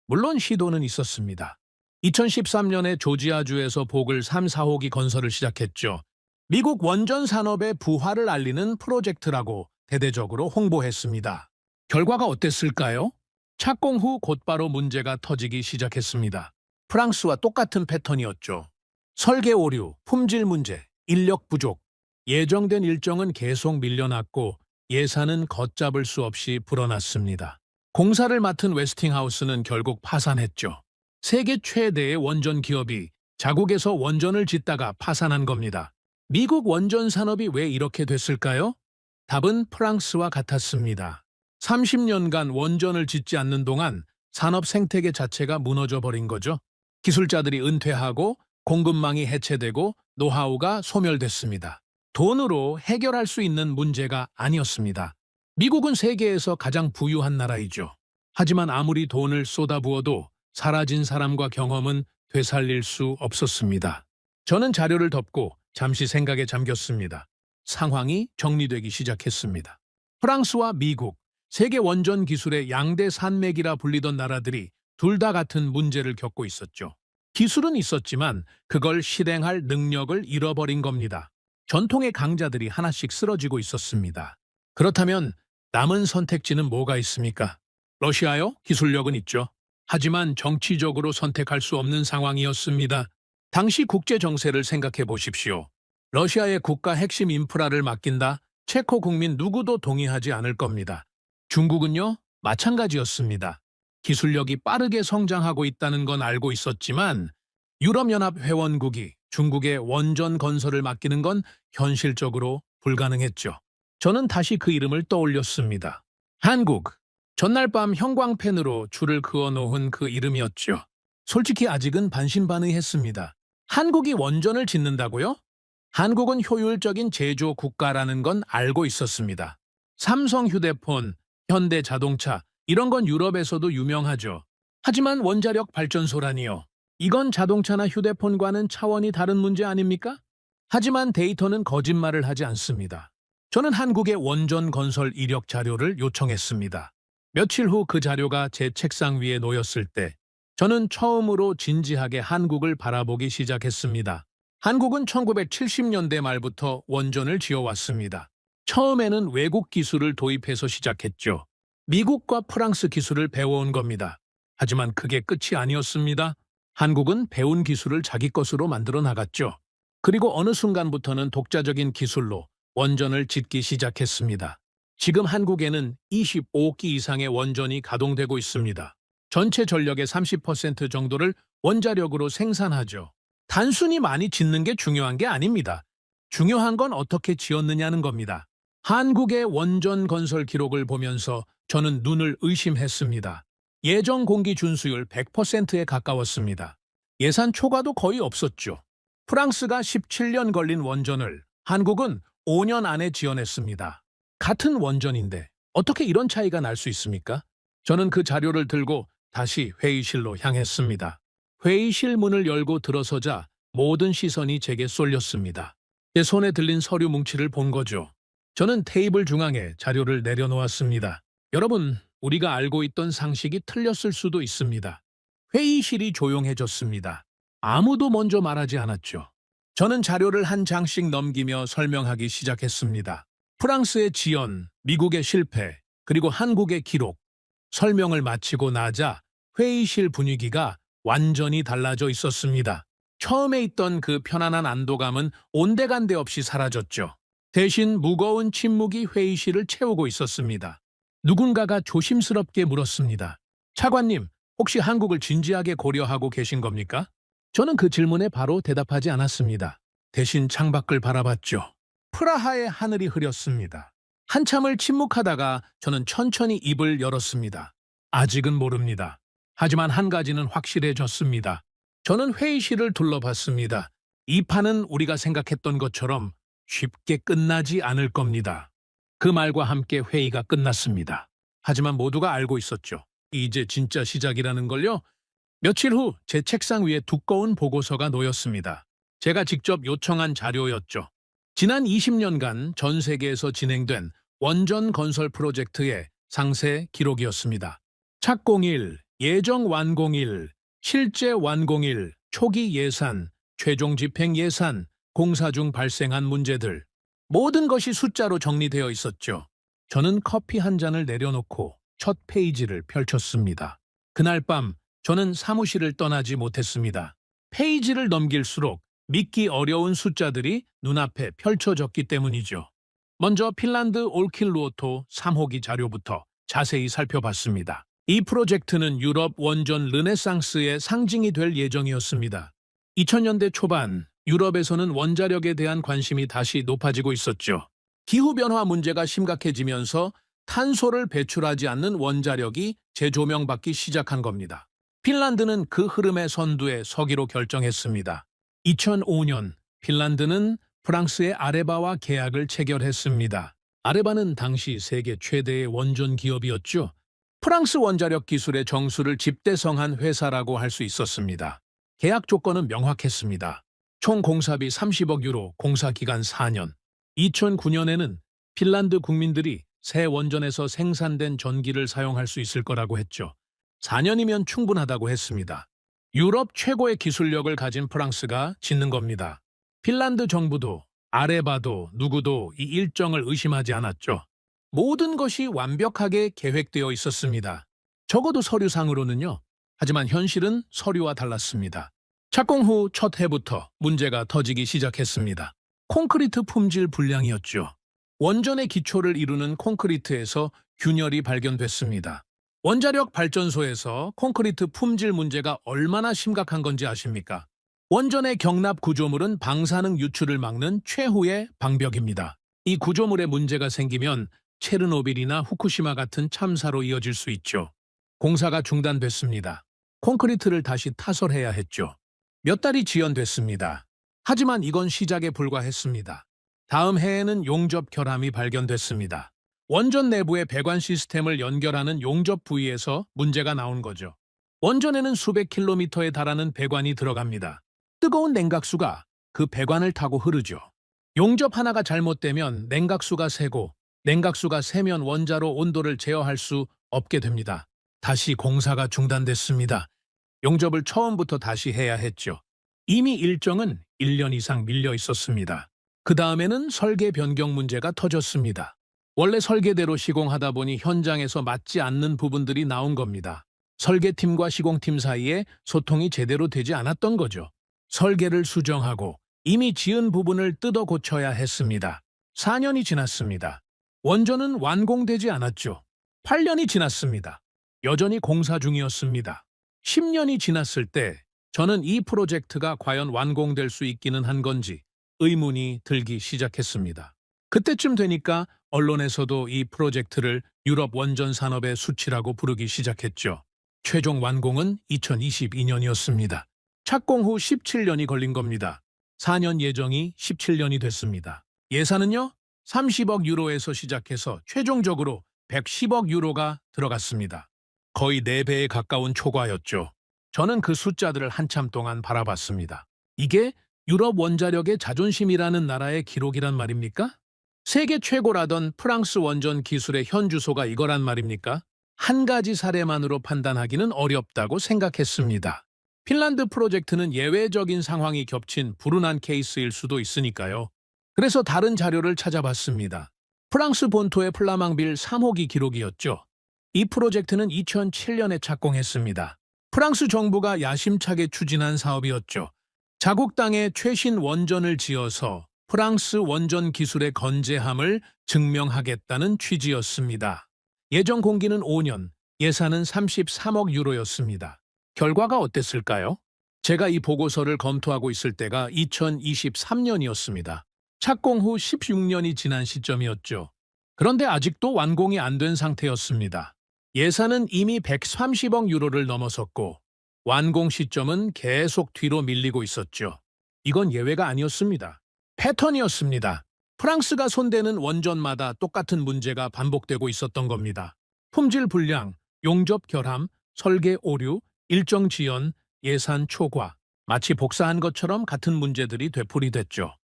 물론 시도는 있었습니다. 2013년에 조지아주에서 보글 3, 4호기 건설을 시작했죠. 미국 원전 산업의 부활을 알리는 프로젝트라고 대대적으로 홍보했습니다. 결과가 어땠을까요? 착공 후 곧바로 문제가 터지기 시작했습니다. 프랑스와 똑같은 패턴이었죠. 설계 오류, 품질 문제, 인력 부족, 예정된 일정은 계속 밀려났고 예산은 걷잡을 수 없이 불어났습니다. 공사를 맡은 웨스팅하우스는 결국 파산했죠. 세계 최대의 원전 기업이 자국에서 원전을 짓다가 파산한 겁니다. 미국 원전 산업이 왜 이렇게 됐을까요? 답은 프랑스와 같았습니다. 30년간 원전을 짓지 않는 동안 산업 생태계 자체가 무너져 버린 거죠. 기술자들이 은퇴하고 공급망이 해체되고 노하우가 소멸됐습니다. 돈으로 해결할 수 있는 문제가 아니었습니다. 미국은 세계에서 가장 부유한 나라이죠. 하지만 아무리 돈을 쏟아부어도 사라진 사람과 경험은 되살릴 수 없었습니다. 저는 자료를 덮고 잠시 생각에 잠겼습니다. 상황이 정리되기 시작했습니다. 프랑스와 미국, 세계 원전 기술의 양대 산맥이라 불리던 나라들이 둘 다 같은 문제를 겪고 있었죠. 기술은 있었지만 그걸 실행할 능력을 잃어버린 겁니다. 전통의 강자들이 하나씩 쓰러지고 있었습니다. 그렇다면 남은 선택지는 뭐가 있습니까? 러시아요? 기술력은 있죠. 하지만 정치적으로 선택할 수 없는 상황이었습니다. 당시 국제 정세를 생각해 보십시오. 러시아의 국가 핵심 인프라를 맡긴다? 체코 국민 누구도 동의하지 않을 겁니다. 중국은요? 마찬가지였습니다. 기술력이 빠르게 성장하고 있다는 건 알고 있었지만 유럽연합 회원국이 중국의 원전 건설을 맡기는 건 현실적으로 불가능했죠. 저는 다시 그 이름을 떠올렸습니다. 한국. 전날 밤 형광펜으로 줄을 그어놓은 그 이름이었죠. 솔직히 아직은 반신반의했습니다. 한국이 원전을 짓는다고요? 한국은 효율적인 제조 국가라는 건 알고 있었습니다. 삼성 휴대폰, 현대 자동차, 이런 건 유럽에서도 유명하죠. 하지만 원자력 발전소라니요. 이건 자동차나 휴대폰과는 차원이 다른 문제 아닙니까? 하지만 데이터는 거짓말을 하지 않습니다. 저는 한국의 원전 건설 이력 자료를 요청했습니다. 며칠 후 그 자료가 제 책상 위에 놓였을 때 저는 처음으로 진지하게 한국을 바라보기 시작했습니다. 한국은 1970년대 말부터 원전을 지어왔습니다. 처음에는 외국 기술을 도입해서 시작했죠. 미국과 프랑스 기술을 배워온 겁니다. 하지만 그게 끝이 아니었습니다. 한국은 배운 기술을 자기 것으로 만들어 나갔죠. 그리고 어느 순간부터는 독자적인 기술로 원전을 짓기 시작했습니다. 지금 한국에는 25기 이상의 원전이 가동되고 있습니다. 전체 전력의 30% 정도를 원자력으로 생산하죠. 단순히 많이 짓는 게 중요한 게 아닙니다. 중요한 건 어떻게 지었느냐는 겁니다. 한국의 원전 건설 기록을 보면서 저는 눈을 의심했습니다. 예정 공기 준수율 100%에 가까웠습니다. 예산 초과도 거의 없었죠. 프랑스가 17년 걸린 원전을 한국은 5년 안에 지어냈습니다. 같은 원전인데 어떻게 이런 차이가 날 수 있습니까? 저는 그 자료를 들고 다시 회의실로 향했습니다. 회의실 문을 열고 들어서자 모든 시선이 제게 쏠렸습니다. 제 손에 들린 서류 뭉치를 본 거죠. 저는 테이블 중앙에 자료를 내려놓았습니다. 여러분, 우리가 알고 있던 상식이 틀렸을 수도 있습니다. 회의실이 조용해졌습니다. 아무도 먼저 말하지 않았죠. 저는 자료를 한 장씩 넘기며 설명하기 시작했습니다. 프랑스의 지연, 미국의 실패, 그리고 한국의 기록. 설명을 마치고 나자 회의실 분위기가 완전히 달라져 있었습니다. 처음에 있던 그 편안한 안도감은 온데간데 없이 사라졌죠. 대신 무거운 침묵이 회의실을 채우고 있었습니다. 누군가가 조심스럽게 물었습니다. 차관님, 혹시 한국을 진지하게 고려하고 계신 겁니까? 저는 그 질문에 바로 대답하지 않았습니다. 대신 창밖을 바라봤죠. 프라하의 하늘이 흐렸습니다. 한참을 침묵하다가 저는 천천히 입을 열었습니다. 아직은 모릅니다. 하지만 한 가지는 확실해졌습니다. 저는 회의실을 둘러봤습니다. 이 판은 우리가 생각했던 것처럼 쉽게 끝나지 않을 겁니다. 그 말과 함께 회의가 끝났습니다. 하지만 모두가 알고 있었죠. 이제 진짜 시작이라는 걸요. 며칠 후 제 책상 위에 두꺼운 보고서가 놓였습니다. 제가 직접 요청한 자료였죠. 지난 20년간 전 세계에서 진행된 원전 건설 프로젝트의 상세 기록이었습니다. 착공일, 예정 완공일, 실제 완공일, 초기 예산, 최종 집행 예산, 공사 중 발생한 문제들. 모든 것이 숫자로 정리되어 있었죠. 저는 커피 한 잔을 내려놓고 첫 페이지를 펼쳤습니다. 그날 밤 저는 사무실을 떠나지 못했습니다. 페이지를 넘길수록 믿기 어려운 숫자들이 눈앞에 펼쳐졌기 때문이죠. 먼저 핀란드 올킬루오토 3호기 자료부터 자세히 살펴봤습니다. 이 프로젝트는 유럽 원전 르네상스의 상징이 될 예정이었습니다. 2000년대 초반 유럽에서는 원자력에 대한 관심이 다시 높아지고 있었죠. 기후변화 문제가 심각해지면서 탄소를 배출하지 않는 원자력이 재조명받기 시작한 겁니다. 핀란드는 그 흐름의 선두에 서기로 결정했습니다. 2005년 핀란드는 프랑스의 아레바와 계약을 체결했습니다. 아레바는 당시 세계 최대의 원전 기업이었죠. 프랑스 원자력 기술의 정수를 집대성한 회사라고 할 수 있었습니다. 계약 조건은 명확했습니다. 총 공사비 30억 유로, 공사 기간 4년. 2009년에는 핀란드 국민들이 새 원전에서 생산된 전기를 사용할 수 있을 거라고 했죠. 4년이면 충분하다고 했습니다. 유럽 최고의 기술력을 가진 프랑스가 짓는 겁니다. 핀란드 정부도 아레바도 누구도 이 일정을 의심하지 않았죠. 모든 것이 완벽하게 계획되어 있었습니다. 적어도 서류상으로는요. 하지만 현실은 서류와 달랐습니다. 착공 후 첫 해부터 문제가 터지기 시작했습니다. 콘크리트 품질 불량이었죠. 원전의 기초를 이루는 콘크리트에서 균열이 발견됐습니다. 원자력 발전소에서 콘크리트 품질 문제가 얼마나 심각한 건지 아십니까? 원전의 경납 구조물은 방사능 유출을 막는 최후의 방벽입니다. 이 구조물에 문제가 생기면 체르노빌이나 후쿠시마 같은 참사로 이어질 수 있죠. 공사가 중단됐습니다. 콘크리트를 다시 타설해야 했죠. 몇 달이 지연됐습니다. 하지만 이건 시작에 불과했습니다. 다음 해에는 용접 결함이 발견됐습니다. 원전 내부의 배관 시스템을 연결하는 용접 부위에서 문제가 나온 거죠. 원전에는 수백 킬로미터에 달하는 배관이 들어갑니다. 뜨거운 냉각수가 그 배관을 타고 흐르죠. 용접 하나가 잘못되면 냉각수가 새고 냉각수가 새면 원자로 온도를 제어할 수 없게 됩니다. 다시 공사가 중단됐습니다. 용접을 처음부터 다시 해야 했죠. 이미 일정은 1년 이상 밀려 있었습니다. 그 다음에는 설계 변경 문제가 터졌습니다. 원래 설계대로 시공하다 보니 현장에서 맞지 않는 부분들이 나온 겁니다. 설계팀과 시공팀 사이에 소통이 제대로 되지 않았던 거죠. 설계를 수정하고 이미 지은 부분을 뜯어 고쳐야 했습니다. 4년이 지났습니다. 원전은 완공되지 않았죠. 8년이 지났습니다. 여전히 공사 중이었습니다. 10년이 지났을 때 저는 이 프로젝트가 과연 완공될 수 있기는 한 건지 의문이 들기 시작했습니다. 그때쯤 되니까 언론에서도 이 프로젝트를 유럽 원전 산업의 수치라고 부르기 시작했죠. 최종 완공은 2022년이었습니다. 착공 후 17년이 걸린 겁니다. 4년 예정이 17년이 됐습니다. 예산은요? 30억 유로에서 시작해서 최종적으로 110억 유로가 들어갔습니다. 거의 4배에 가까운 초과였죠. 저는 그 숫자들을 한참 동안 바라봤습니다. 이게 유럽 원자력의 자존심이라는 나라의 기록이란 말입니까? 세계 최고라던 프랑스 원전 기술의 현 주소가 이거란 말입니까? 한 가지 사례만으로 판단하기는 어렵다고 생각했습니다. 핀란드 프로젝트는 예외적인 상황이 겹친 불운한 케이스일 수도 있으니까요. 그래서 다른 자료를 찾아봤습니다. 프랑스 본토의 플라망빌 3호기 기록이었죠. 이 프로젝트는 2007년에 착공했습니다. 프랑스 정부가 야심차게 추진한 사업이었죠. 자국 땅에 최신 원전을 지어서 프랑스 원전 기술의 건재함을 증명하겠다는 취지였습니다. 예정 공기는 5년, 예산은 33억 유로였습니다. 결과가 어땠을까요? 제가 이 보고서를 검토하고 있을 때가 2023년이었습니다. 착공 후 16년이 지난 시점이었죠. 그런데 아직도 완공이 안 된 상태였습니다. 예산은 이미 130억 유로를 넘어섰고 완공 시점은 계속 뒤로 밀리고 있었죠. 이건 예외가 아니었습니다. 패턴이었습니다. 프랑스가 손대는 원전마다 똑같은 문제가 반복되고 있었던 겁니다. 품질 불량, 용접 결함, 설계 오류, 일정 지연, 예산 초과, 마치 복사한 것처럼 같은 문제들이 되풀이됐죠.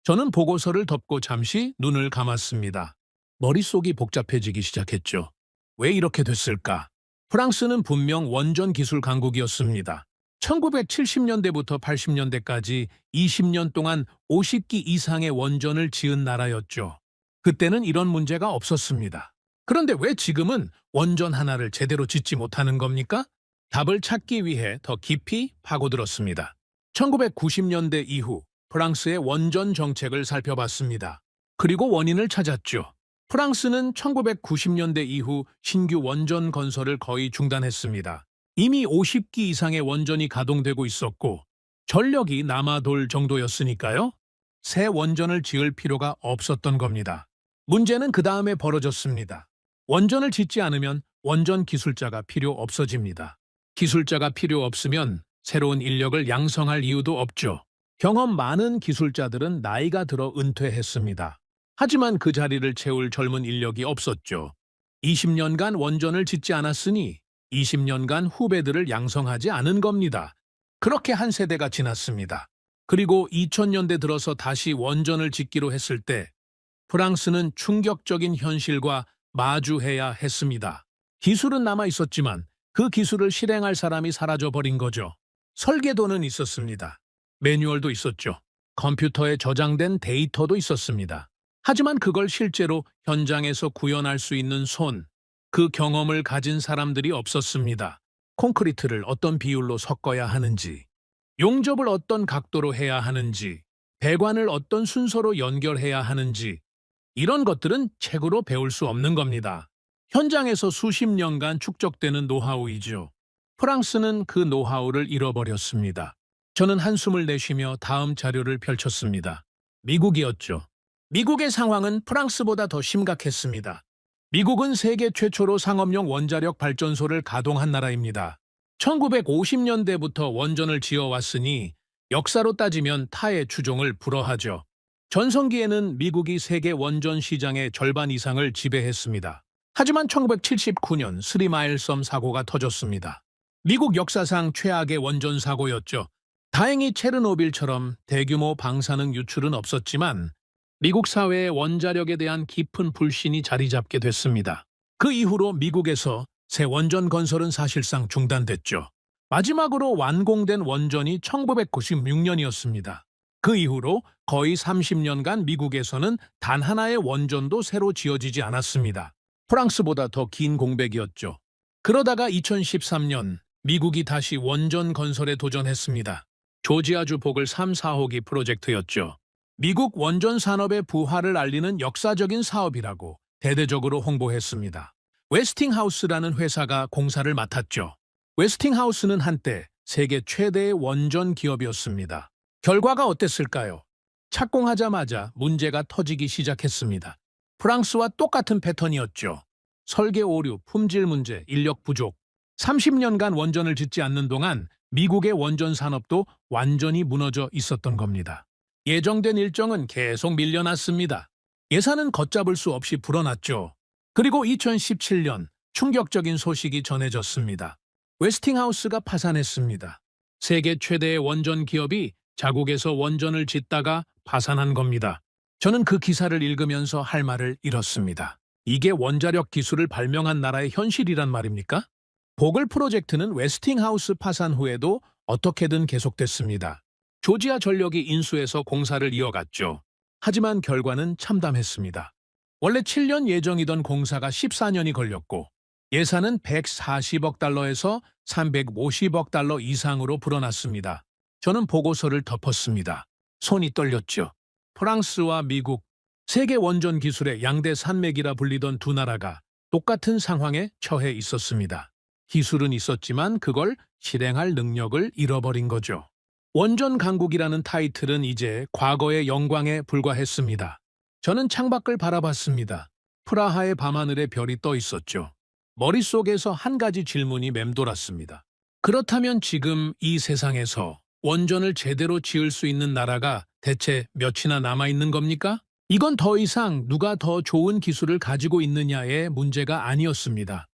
저는 보고서를 덮고 잠시 눈을 감았습니다. 머릿속이 복잡해지기 시작했죠. 왜 이렇게 됐을까? 프랑스는 분명 원전 기술 강국이었습니다. 1970년대부터 80년대까지 20년 동안 50기 이상의 원전을 지은 나라였죠. 그때는 이런 문제가 없었습니다. 그런데 왜 지금은 원전 하나를 제대로 짓지 못하는 겁니까? 답을 찾기 위해 더 깊이 파고들었습니다. 1990년대 이후 프랑스의 원전 정책을 살펴봤습니다. 그리고 원인을 찾았죠. 프랑스는 1990년대 이후 신규 원전 건설을 거의 중단했습니다. 이미 50기 이상의 원전이 가동되고 있었고 전력이 남아돌 정도였으니까요. 새 원전을 지을 필요가 없었던 겁니다. 문제는 그 다음에 벌어졌습니다. 원전을 짓지 않으면 원전 기술자가 필요 없어집니다. 기술자가 필요 없으면 새로운 인력을 양성할 이유도 없죠. 경험 많은 기술자들은 나이가 들어 은퇴했습니다. 하지만 그 자리를 채울 젊은 인력이 없었죠. 20년간 원전을 짓지 않았으니 20년간 후배들을 양성하지 않은 겁니다. 그렇게 한 세대가 지났습니다. 그리고 2000년대 들어서 다시 원전을 짓기로 했을 때 프랑스는 충격적인 현실과 마주해야 했습니다. 기술은 남아 있었지만 그 기술을 실행할 사람이 사라져버린 거죠. 설계도는 있었습니다. 매뉴얼도 있었죠. 컴퓨터에 저장된 데이터도 있었습니다. 하지만 그걸 실제로 현장에서 구현할 수 있는 그 경험을 가진 사람들이 없었습니다. 콘크리트를 어떤 비율로 섞어야 하는지, 용접을 어떤 각도로 해야 하는지, 배관을 어떤 순서로 연결해야 하는지, 이런 것들은 책으로 배울 수 없는 겁니다. 현장에서 수십 년간 축적되는 노하우이죠. 프랑스는 그 노하우를 잃어버렸습니다. 저는 한숨을 내쉬며 다음 자료를 펼쳤습니다. 미국이었죠. 미국의 상황은 프랑스보다 더 심각했습니다. 미국은 세계 최초로 상업용 원자력 발전소를 가동한 나라입니다. 1950년대부터 원전을 지어왔으니 역사로 따지면 타의 추종을 불허하죠. 전성기에는 미국이 세계 원전 시장의 절반 이상을 지배했습니다. 하지만 1979년 스리마일섬 사고가 터졌습니다. 미국 역사상 최악의 원전 사고였죠. 다행히 체르노빌처럼 대규모 방사능 유출은 없었지만 미국 사회의 원자력에 대한 깊은 불신이 자리 잡게 됐습니다. 그 이후로 미국에서 새 원전 건설은 사실상 중단됐죠. 마지막으로 완공된 원전이 1996년이었습니다. 그 이후로 거의 30년간 미국에서는 단 하나의 원전도 새로 지어지지 않았습니다. 프랑스보다 더 긴 공백이었죠. 그러다가 2013년 미국이 다시 원전 건설에 도전했습니다. 조지아주 보글 3, 4호기 프로젝트였죠. 미국 원전 산업의 부활을 알리는 역사적인 사업이라고 대대적으로 홍보했습니다. 웨스팅하우스라는 회사가 공사를 맡았죠. 웨스팅하우스는 한때 세계 최대의 원전 기업이었습니다. 결과가 어땠을까요? 착공하자마자 문제가 터지기 시작했습니다. 프랑스와 똑같은 패턴이었죠. 설계 오류, 품질 문제, 인력 부족. 30년간 원전을 짓지 않는 동안 미국의 원전 산업도 완전히 무너져 있었던 겁니다. 예정된 일정은 계속 밀려났습니다. 예산은 걷잡을 수 없이 불어났죠. 그리고 2017년 충격적인 소식이 전해졌습니다. 웨스팅하우스가 파산했습니다. 세계 최대의 원전 기업이 자국에서 원전을 짓다가 파산한 겁니다. 저는 그 기사를 읽으면서 할 말을 잃었습니다. 이게 원자력 기술을 발명한 나라의 현실이란 말입니까? 보글 프로젝트는 웨스팅하우스 파산 후에도 어떻게든 계속됐습니다. 조지아 전력이 인수해서 공사를 이어갔죠. 하지만 결과는 참담했습니다. 원래 7년 예정이던 공사가 14년이 걸렸고 예산은 140억 달러에서 350억 달러 이상으로 불어났습니다. 저는 보고서를 덮었습니다. 손이 떨렸죠. 프랑스와 미국, 세계 원전 기술의 양대 산맥이라 불리던 두 나라가 똑같은 상황에 처해 있었습니다. 기술은 있었지만 그걸 실행할 능력을 잃어버린 거죠. 원전 강국이라는 타이틀은 이제 과거의 영광에 불과했습니다. 저는 창밖을 바라봤습니다. 프라하의 밤하늘에 별이 떠 있었죠. 머릿속에서 한 가지 질문이 맴돌았습니다. 그렇다면 지금 이 세상에서 원전을 제대로 지을 수 있는 나라가 대체 몇이나 남아있는 겁니까? 이건 더 이상 누가 더 좋은 기술을 가지고 있느냐의 문제가 아니었습니다.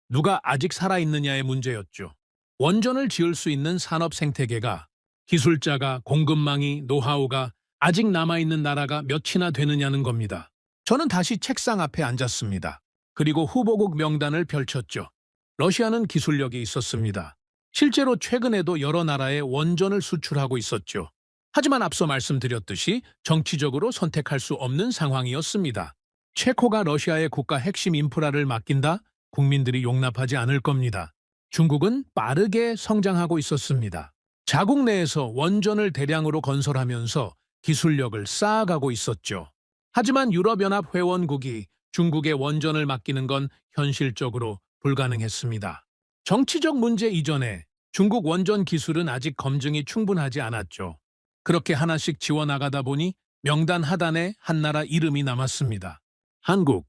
누가 아직 살아있느냐의 문제였죠. 원전을 지을 수 있는 산업 생태계가, 기술자가, 공급망이, 노하우가 아직 남아있는 나라가 몇이나 되느냐는 겁니다. 저는 다시 책상 앞에 앉았습니다. 그리고 후보국 명단을 펼쳤죠. 러시아는 기술력이 있었습니다. 실제로 최근에도 여러 나라에 원전을 수출하고 있었죠. 하지만 앞서 말씀드렸듯이 정치적으로 선택할 수 없는 상황이었습니다. 체코가 러시아의 국가 핵심 인프라를 맡긴다? 국민들이 용납하지 않을 겁니다. 중국은 빠르게 성장하고 있었습니다. 자국 내에서 원전을 대량으로 건설하면서 기술력을 쌓아가고 있었죠. 하지만 유럽연합 회원국이 중국의 원전을 맡기는 건 현실적으로 불가능했습니다. 정치적 문제 이전에 중국 원전 기술은 아직 검증이 충분하지 않았죠. 그렇게 하나씩 지워나가다 보니 명단 하단에 한 나라 이름이 남았습니다. 한국.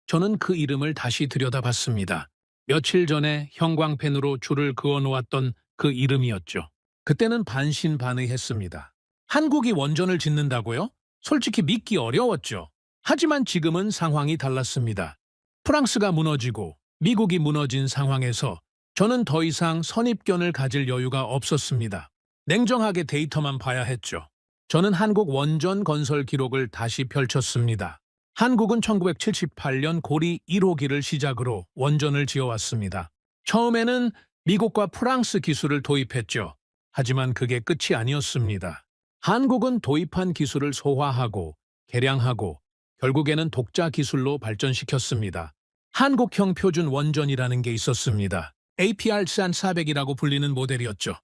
저는 그 이름을 다시 들여다봤습니다. 며칠 전에 형광펜으로 줄을 그어놓았던 그 이름이었죠. 그때는 반신반의했습니다. 한국이 원전을 짓는다고요? 솔직히 믿기 어려웠죠. 하지만 지금은 상황이 달랐습니다. 프랑스가 무너지고 미국이 무너진 상황에서 저는 더 이상 선입견을 가질 여유가 없었습니다. 냉정하게 데이터만 봐야 했죠. 저는 한국 원전 건설 기록을 다시 펼쳤습니다. 한국은 1978년 고리 1호기를 시작으로 원전을 지어왔습니다. 처음에는 미국과 프랑스 기술을 도입했죠. 하지만 그게 끝이 아니었습니다. 한국은 도입한 기술을 소화하고 개량하고 결국에는 독자 기술로 발전시켰습니다. 한국형 표준 원전이라는 게 있었습니다. APR-SAN 400이라고 불리는 모델이었죠.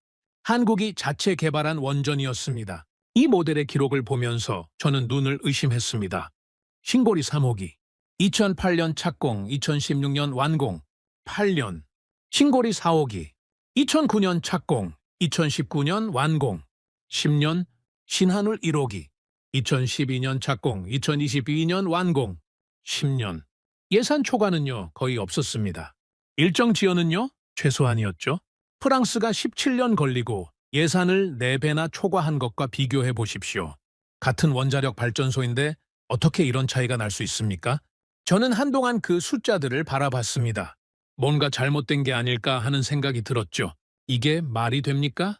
한국이 자체 개발한 원전이었습니다. 이 모델의 기록을 보면서 저는 눈을 의심했습니다. 신고리 3호기, 2008년 착공, 2016년 완공, 8년. 신고리 4호기, 2009년 착공, 2019년 완공, 10년. 신한울 1호기, 2012년 착공, 2022년 완공, 10년. 예산 초과는요, 거의 없었습니다. 일정 지연은요, 최소한이었죠. 프랑스가 17년 걸리고 예산을 4배나 초과한 것과 비교해 보십시오. 같은 원자력 발전소인데 어떻게 이런 차이가 날 수 있습니까? 저는 한동안 그 숫자들을 바라봤습니다. 뭔가 잘못된 게 아닐까 하는 생각이 들었죠. 이게 말이 됩니까?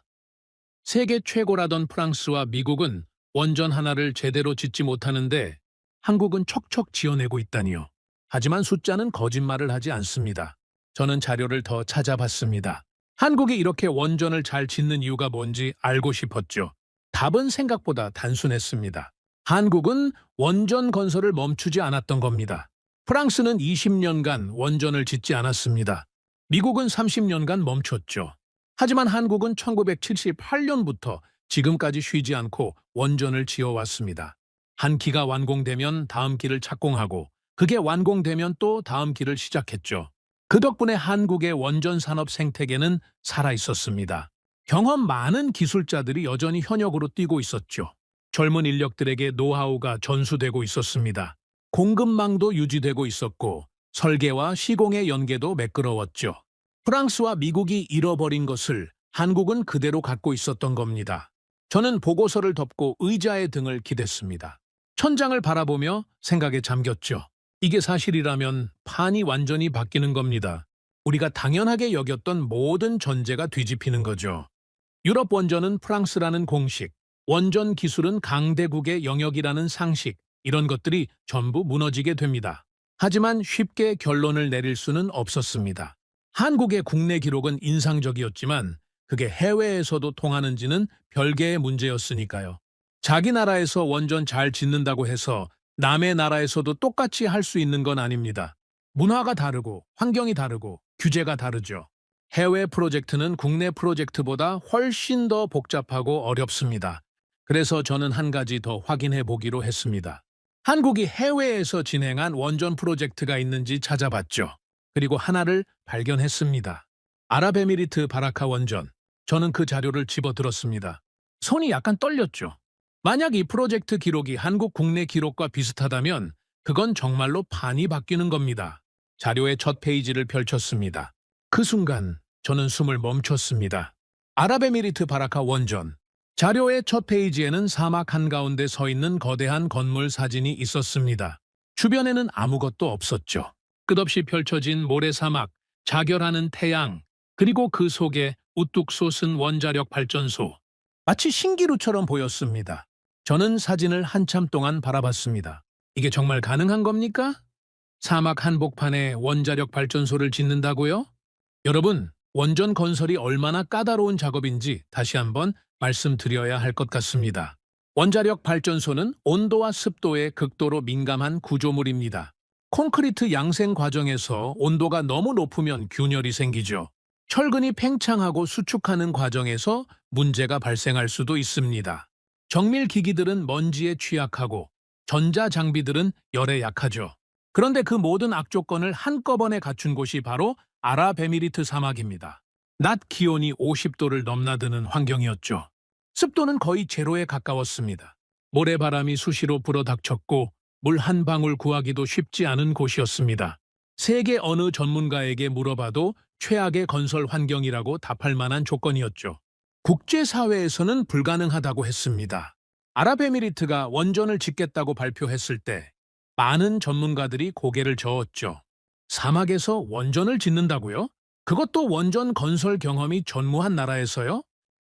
세계 최고라던 프랑스와 미국은 원전 하나를 제대로 짓지 못하는데 한국은 척척 지어내고 있다니요. 하지만 숫자는 거짓말을 하지 않습니다. 저는 자료를 더 찾아봤습니다. 한국이 이렇게 원전을 잘 짓는 이유가 뭔지 알고 싶었죠. 답은 생각보다 단순했습니다. 한국은 원전 건설을 멈추지 않았던 겁니다. 프랑스는 20년간 원전을 짓지 않았습니다. 미국은 30년간 멈췄죠. 하지만 한국은 1978년부터 지금까지 쉬지 않고 원전을 지어왔습니다. 한 기가 완공되면 다음 기를 착공하고 그게 완공되면 또 다음 기를 시작했죠. 그 덕분에 한국의 원전 산업 생태계는 살아있었습니다. 경험 많은 기술자들이 여전히 현역으로 뛰고 있었죠. 젊은 인력들에게 노하우가 전수되고 있었습니다. 공급망도 유지되고 있었고 설계와 시공의 연계도 매끄러웠죠. 프랑스와 미국이 잃어버린 것을 한국은 그대로 갖고 있었던 겁니다. 저는 보고서를 덮고 의자의 등을 기댔습니다. 천장을 바라보며 생각에 잠겼죠. 이게 사실이라면 판이 완전히 바뀌는 겁니다. 우리가 당연하게 여겼던 모든 전제가 뒤집히는 거죠. 유럽 원전은 프랑스라는 공식, 원전 기술은 강대국의 영역이라는 상식, 이런 것들이 전부 무너지게 됩니다. 하지만 쉽게 결론을 내릴 수는 없었습니다. 한국의 국내 기록은 인상적이었지만 그게 해외에서도 통하는지는 별개의 문제였으니까요. 자기 나라에서 원전 잘 짓는다고 해서 남의 나라에서도 똑같이 할 수 있는 건 아닙니다. 문화가 다르고 환경이 다르고 규제가 다르죠. 해외 프로젝트는 국내 프로젝트보다 훨씬 더 복잡하고 어렵습니다. 그래서 저는 한 가지 더 확인해 보기로 했습니다. 한국이 해외에서 진행한 원전 프로젝트가 있는지 찾아봤죠. 그리고 하나를 발견했습니다. 아랍에미리트 바라카 원전. 저는 그 자료를 집어들었습니다. 손이 약간 떨렸죠. 만약 이 프로젝트 기록이 한국 국내 기록과 비슷하다면 그건 정말로 판이 바뀌는 겁니다. 자료의 첫 페이지를 펼쳤습니다. 그 순간 저는 숨을 멈췄습니다. 아랍에미리트 바라카 원전. 자료의 첫 페이지에는 사막 한가운데 서 있는 거대한 건물 사진이 있었습니다. 주변에는 아무것도 없었죠. 끝없이 펼쳐진 모래사막, 자결하는 태양, 그리고 그 속에 우뚝 솟은 원자력 발전소. 마치 신기루처럼 보였습니다. 저는 사진을 한참 동안 바라봤습니다. 이게 정말 가능한 겁니까? 사막 한복판에 원자력 발전소를 짓는다고요? 여러분, 원전 건설이 얼마나 까다로운 작업인지 다시 한번 말씀드려야 할 것 같습니다. 원자력 발전소는 온도와 습도에 극도로 민감한 구조물입니다. 콘크리트 양생 과정에서 온도가 너무 높으면 균열이 생기죠. 철근이 팽창하고 수축하는 과정에서 문제가 발생할 수도 있습니다. 정밀 기기들은 먼지에 취약하고 전자장비들은 열에 약하죠. 그런데 그 모든 악조건을 한꺼번에 갖춘 곳이 바로 아랍에미리트 사막입니다. 낮 기온이 50도를 넘나드는 환경이었죠. 습도는 거의 제로에 가까웠습니다. 모래바람이 수시로 불어닥쳤고 물 한 방울 구하기도 쉽지 않은 곳이었습니다. 세계 어느 전문가에게 물어봐도 최악의 건설 환경이라고 답할 만한 조건이었죠. 국제사회에서는 불가능하다고 했습니다. 아랍에미리트가 원전을 짓겠다고 발표했을 때 많은 전문가들이 고개를 저었죠. 사막에서 원전을 짓는다고요? 그것도 원전 건설 경험이 전무한 나라에서요?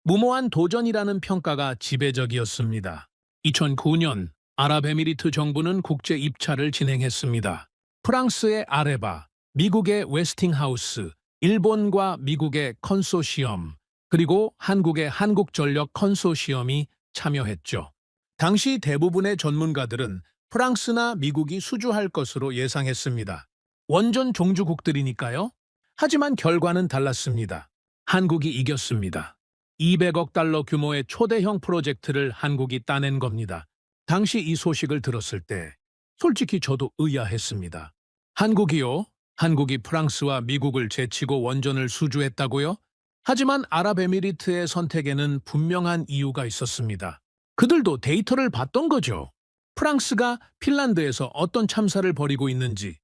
무모한 도전이라는 평가가 지배적이었습니다. 2009년 아랍에미리트 정부는 국제 입찰을 진행했습니다. 프랑스의 아레바, 미국의 웨스팅하우스, 일본과 미국의 컨소시엄, 그리고 한국의 한국전력 컨소시엄이 참여했죠. 당시 대부분의 전문가들은 프랑스나 미국이 수주할 것으로 예상했습니다. 원전 종주국들이니까요. 하지만 결과는 달랐습니다. 한국이 이겼습니다. 200억 달러 규모의 초대형 프로젝트를 한국이 따낸 겁니다. 당시 이 소식을 들었을 때 솔직히 저도 의아했습니다. 한국이요? 한국이 프랑스와 미국을 제치고 원전을 수주했다고요? 하지만 아랍에미리트의 선택에는 분명한 이유가 있었습니다. 그들도 데이터를 봤던 거죠. 프랑스가 핀란드에서 어떤 참사를 벌이고 있는지,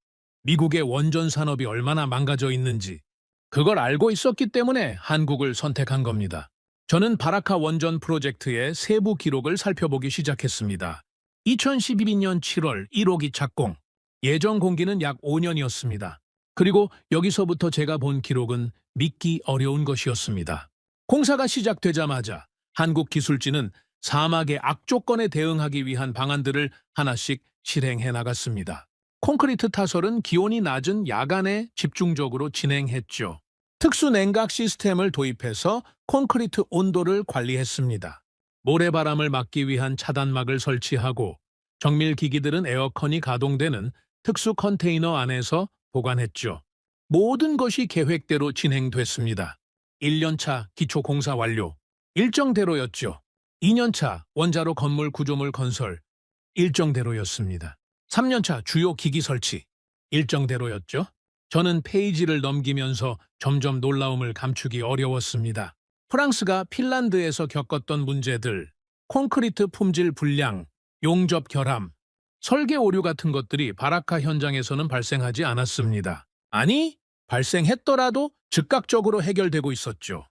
미국의 원전 산업이 얼마나 망가져 있는지, 그걸 알고 있었기 때문에 한국을 선택한 겁니다. 저는 바라카 원전 프로젝트의 세부 기록을 살펴보기 시작했습니다. 2012년 7월 1호기 착공, 예정 공기는 약 5년이었습니다. 그리고 여기서부터 제가 본 기록은 믿기 어려운 것이었습니다. 공사가 시작되자마자 한국 기술진은 사막의 악조건에 대응하기 위한 방안들을 하나씩 실행해 나갔습니다. 콘크리트 타설은 기온이 낮은 야간에 집중적으로 진행했죠. 특수 냉각 시스템을 도입해서 콘크리트 온도를 관리했습니다. 모래바람을 막기 위한 차단막을 설치하고 정밀 기기들은 에어컨이 가동되는 특수 컨테이너 안에서 보관했죠. 모든 것이 계획대로 진행됐습니다. 1년차 기초 공사 완료, 일정대로였죠. 2년차 원자로 건물 구조물 건설, 일정대로였습니다. 3년차 주요 기기 설치, 일정대로였죠. 저는 페이지를 넘기면서 점점 놀라움을 감추기 어려웠습니다. 프랑스가 핀란드에서 겪었던 문제들, 콘크리트 품질 불량, 용접 결함, 설계 오류 같은 것들이 바라카 현장에서는 발생하지 않았습니다. 아니, 발생했더라도 즉각적으로 해결되고 있었죠.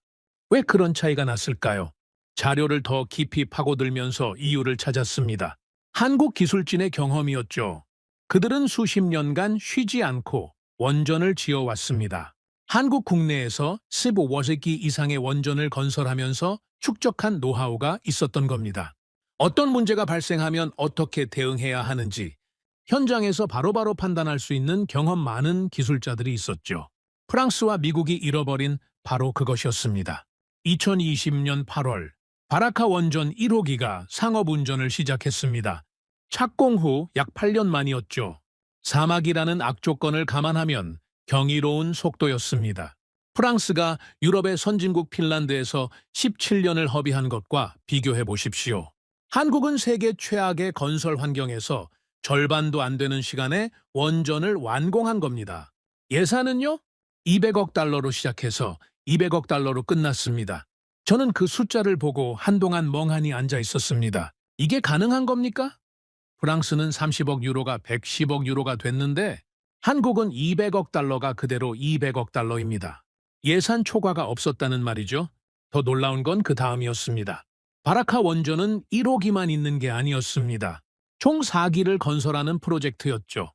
왜 그런 차이가 났을까요? 자료를 더 깊이 파고들면서 이유를 찾았습니다. 한국 기술진의 경험이었죠. 그들은 수십 년간 쉬지 않고 원전을 지어왔습니다. 한국 국내에서 15기 이상의 원전을 건설하면서 축적한 노하우가 있었던 겁니다. 어떤 문제가 발생하면 어떻게 대응해야 하는지, 현장에서 바로바로 판단할 수 있는 경험 많은 기술자들이 있었죠. 프랑스와 미국이 잃어버린 바로 그것이었습니다. 2020년 8월 바라카 원전 1호기가 상업운전을 시작했습니다. 착공 후 약 8년 만이었죠. 사막이라는 악조건을 감안하면 경이로운 속도였습니다. 프랑스가 유럽의 선진국 핀란드에서 17년을 허비한 것과 비교해 보십시오. 한국은 세계 최악의 건설 환경에서 절반도 안 되는 시간에 원전을 완공한 겁니다. 예산은요? 200억 달러로 시작해서 200억 달러로 끝났습니다. 저는 그 숫자를 보고 한동안 멍하니 앉아 있었습니다. 이게 가능한 겁니까? 프랑스는 30억 유로가 110억 유로가 됐는데 한국은 200억 달러가 그대로 200억 달러입니다. 예산 초과가 없었다는 말이죠. 더 놀라운 건 그 다음이었습니다. 바라카 원전은 1호기만 있는 게 아니었습니다. 총 4기를 건설하는 프로젝트였죠.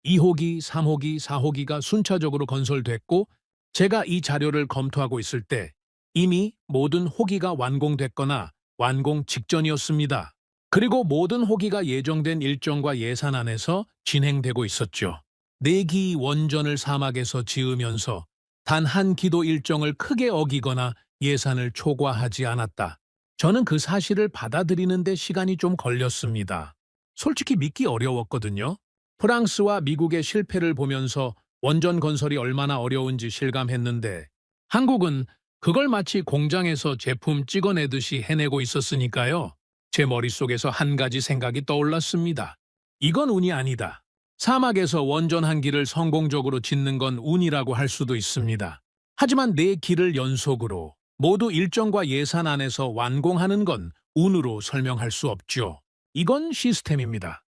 2호기, 3호기, 4호기가 순차적으로 건설됐고 제가 이 자료를 검토하고 있을 때 이미 모든 호기가 완공됐거나 완공 직전이었습니다. 그리고 모든 호기가 예정된 일정과 예산 안에서 진행되고 있었죠. 4기 원전을 사막에서 지으면서 단 한 기도 일정을 크게 어기거나 예산을 초과하지 않았다. 저는 그 사실을 받아들이는데 시간이 좀 걸렸습니다. 솔직히 믿기 어려웠거든요. 프랑스와 미국의 실패를 보면서 원전 건설이 얼마나 어려운지 실감했는데 한국은 그걸 마치 공장에서 제품 찍어내듯이 해내고 있었으니까요. 제 머릿속에서 한 가지 생각이 떠올랐습니다. 이건 운이 아니다. 사막에서 원전 한 기를 성공적으로 짓는 건 운이라고 할 수도 있습니다. 하지만 4기를 연속으로 모두 일정과 예산 안에서 완공하는 건 운으로 설명할 수 없죠. 이건 시스템입니다.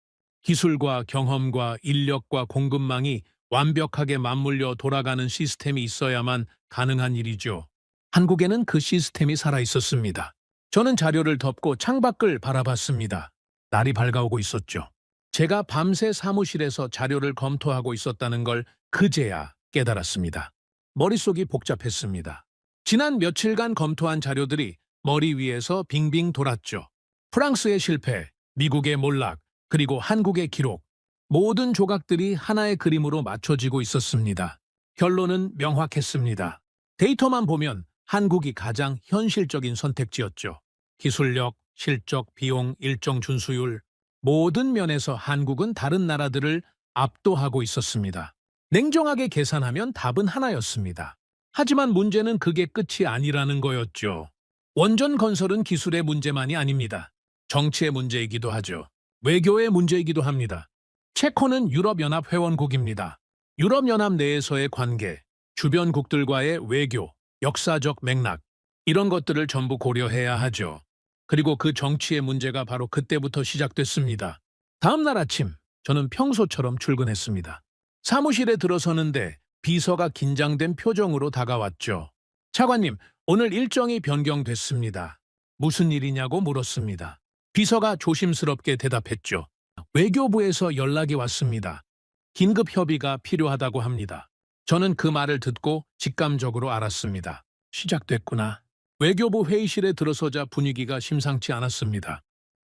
기술과 경험과 인력과 공급망이 완벽하게 맞물려 돌아가는 시스템이 있어야만 가능한 일이죠. 한국에는 그 시스템이 살아있었습니다. 저는 자료를 덮고 창밖을 바라봤습니다. 날이 밝아오고 있었죠. 제가 밤새 사무실에서 자료를 검토하고 있었다는 걸 그제야 깨달았습니다. 머릿속이 복잡했습니다. 지난 며칠간 검토한 자료들이 머리 위에서 빙빙 돌았죠. 프랑스의 실패, 미국의 몰락, 그리고 한국의 기록. 모든 조각들이 하나의 그림으로 맞춰지고 있었습니다. 결론은 명확했습니다. 데이터만 보면 한국이 가장 현실적인 선택지였죠. 기술력, 실적, 비용, 일정 준수율, 모든 면에서 한국은 다른 나라들을 압도하고 있었습니다. 냉정하게 계산하면 답은 하나였습니다. 하지만 문제는 그게 끝이 아니라는 거였죠. 원전 건설은 기술의 문제만이 아닙니다. 정치의 문제이기도 하죠. 외교의 문제이기도 합니다. 체코는 유럽연합 회원국입니다. 유럽연합 내에서의 관계, 주변국들과의 외교, 역사적 맥락, 이런 것들을 전부 고려해야 하죠. 그리고 그 정치의 문제가 바로 그때부터 시작됐습니다. 다음 날 아침, 저는 평소처럼 출근했습니다. 사무실에 들어서는데 비서가 긴장된 표정으로 다가왔죠. 차관님, 오늘 일정이 변경됐습니다. 무슨 일이냐고 물었습니다. 비서가 조심스럽게 대답했죠. 외교부에서 연락이 왔습니다. 긴급 협의가 필요하다고 합니다. 저는 그 말을 듣고 직감적으로 알았습니다. 시작됐구나. 외교부 회의실에 들어서자 분위기가 심상치 않았습니다.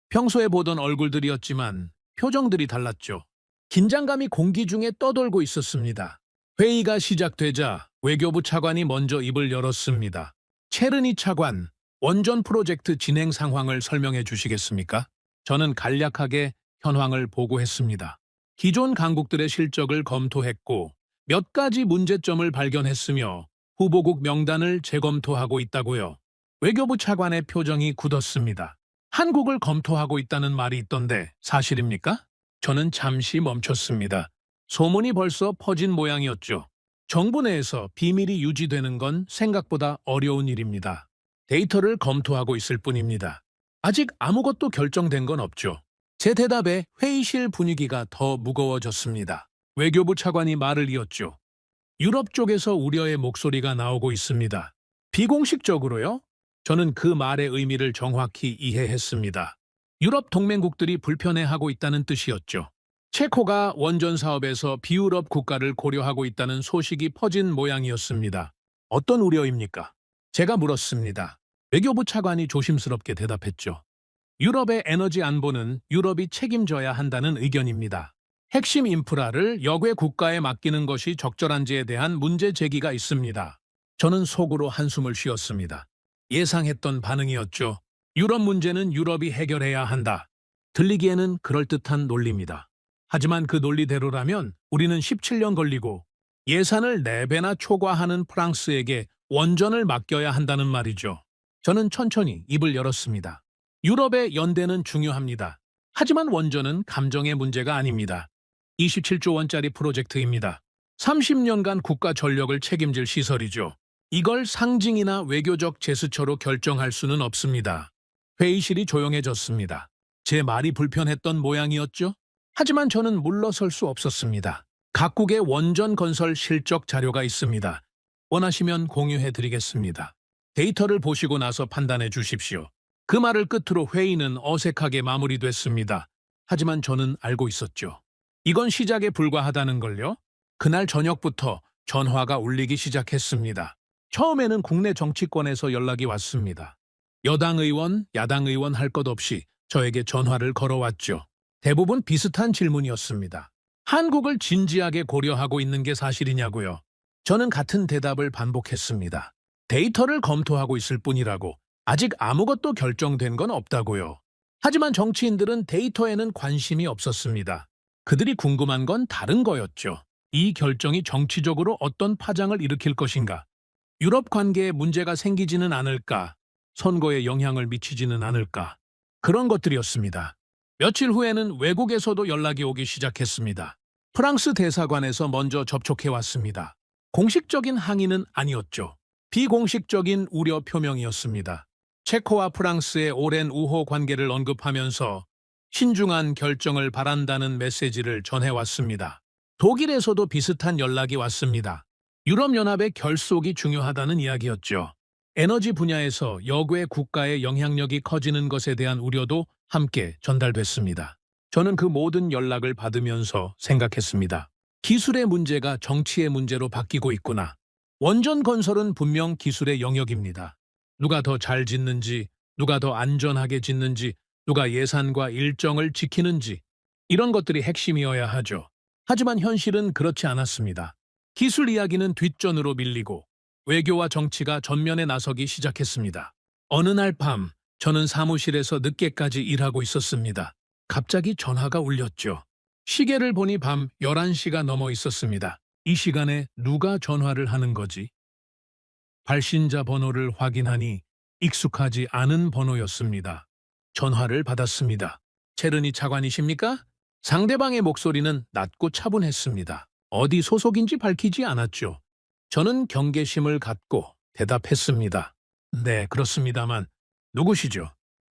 평소에 보던 얼굴들이었지만 표정들이 달랐죠. 긴장감이 공기 중에 떠돌고 있었습니다. 회의가 시작되자 외교부 차관이 먼저 입을 열었습니다. 체르니 차관, 원전 프로젝트 진행 상황을 설명해 주시겠습니까? 저는 간략하게 현황을 보고했습니다. 기존 강국들의 실적을 검토했고 몇 가지 문제점을 발견했으며 후보국 명단을 재검토하고 있다고요. 외교부 차관의 표정이 굳었습니다. 한국을 검토하고 있다는 말이 있던데 사실입니까? 저는 잠시 멈췄습니다. 소문이 벌써 퍼진 모양이었죠. 정부 내에서 비밀이 유지되는 건 생각보다 어려운 일입니다. 데이터를 검토하고 있을 뿐입니다. 아직 아무것도 결정된 건 없죠. 제 대답에 회의실 분위기가 더 무거워졌습니다. 외교부 차관이 말을 이었죠. 유럽 쪽에서 우려의 목소리가 나오고 있습니다. 비공식적으로요? 저는 그 말의 의미를 정확히 이해했습니다. 유럽 동맹국들이 불편해하고 있다는 뜻이었죠. 체코가 원전 사업에서 비유럽 국가를 고려하고 있다는 소식이 퍼진 모양이었습니다. 어떤 우려입니까? 제가 물었습니다. 외교부 차관이 조심스럽게 대답했죠. 유럽의 에너지 안보는 유럽이 책임져야 한다는 의견입니다. 핵심 인프라를 역외 국가에 맡기는 것이 적절한지에 대한 문제 제기가 있습니다. 저는 속으로 한숨을 쉬었습니다. 예상했던 반응이었죠. 유럽 문제는 유럽이 해결해야 한다. 들리기에는 그럴듯한 논리입니다. 하지만 그 논리대로라면 우리는 17년 걸리고 예산을 4배나 초과하는 프랑스에게 원전을 맡겨야 한다는 말이죠. 저는 천천히 입을 열었습니다. 유럽의 연대는 중요합니다. 하지만 원전은 감정의 문제가 아닙니다. 27조 원짜리 프로젝트입니다. 30년간 국가 전력을 책임질 시설이죠. 이걸 상징이나 외교적 제스처로 결정할 수는 없습니다. 회의실이 조용해졌습니다. 제 말이 불편했던 모양이었죠? 하지만 저는 물러설 수 없었습니다. 각국의 원전 건설 실적 자료가 있습니다. 원하시면 공유해드리겠습니다. 데이터를 보시고 나서 판단해 주십시오. 그 말을 끝으로 회의는 어색하게 마무리됐습니다. 하지만 저는 알고 있었죠. 이건 시작에 불과하다는 걸요. 그날 저녁부터 전화가 울리기 시작했습니다. 처음에는 국내 정치권에서 연락이 왔습니다. 여당 의원, 야당 의원 할 것 없이 저에게 전화를 걸어왔죠. 대부분 비슷한 질문이었습니다. 한국을 진지하게 고려하고 있는 게 사실이냐고요. 저는 같은 대답을 반복했습니다. 데이터를 검토하고 있을 뿐이라고. 아직 아무것도 결정된 건 없다고요. 하지만 정치인들은 데이터에는 관심이 없었습니다. 그들이 궁금한 건 다른 거였죠. 이 결정이 정치적으로 어떤 파장을 일으킬 것인가? 유럽 관계에 문제가 생기지는 않을까? 선거에 영향을 미치지는 않을까? 그런 것들이었습니다. 며칠 후에는 외국에서도 연락이 오기 시작했습니다. 프랑스 대사관에서 먼저 접촉해 왔습니다. 공식적인 항의는 아니었죠. 비공식적인 우려 표명이었습니다. 체코와 프랑스의 오랜 우호 관계를 언급하면서 신중한 결정을 바란다는 메시지를 전해왔습니다. 독일에서도 비슷한 연락이 왔습니다. 유럽연합의 결속이 중요하다는 이야기였죠. 에너지 분야에서 역외 국가의 영향력이 커지는 것에 대한 우려도 함께 전달됐습니다. 저는 그 모든 연락을 받으면서 생각했습니다. 기술의 문제가 정치의 문제로 바뀌고 있구나. 원전 건설은 분명 기술의 영역입니다. 누가 더 잘 짓는지, 누가 더 안전하게 짓는지, 누가 예산과 일정을 지키는지, 이런 것들이 핵심이어야 하죠. 하지만 현실은 그렇지 않았습니다. 기술 이야기는 뒷전으로 밀리고 외교와 정치가 전면에 나서기 시작했습니다. 어느 날 밤, 저는 사무실에서 늦게까지 일하고 있었습니다. 갑자기 전화가 울렸죠. 시계를 보니 밤 11시가 넘어 있었습니다. 이 시간에 누가 전화를 하는 거지? 발신자 번호를 확인하니 익숙하지 않은 번호였습니다. 전화를 받았습니다. 체르니 차관이십니까? 상대방의 목소리는 낮고 차분했습니다. 어디 소속인지 밝히지 않았죠. 저는 경계심을 갖고 대답했습니다. 네, 그렇습니다만 누구시죠?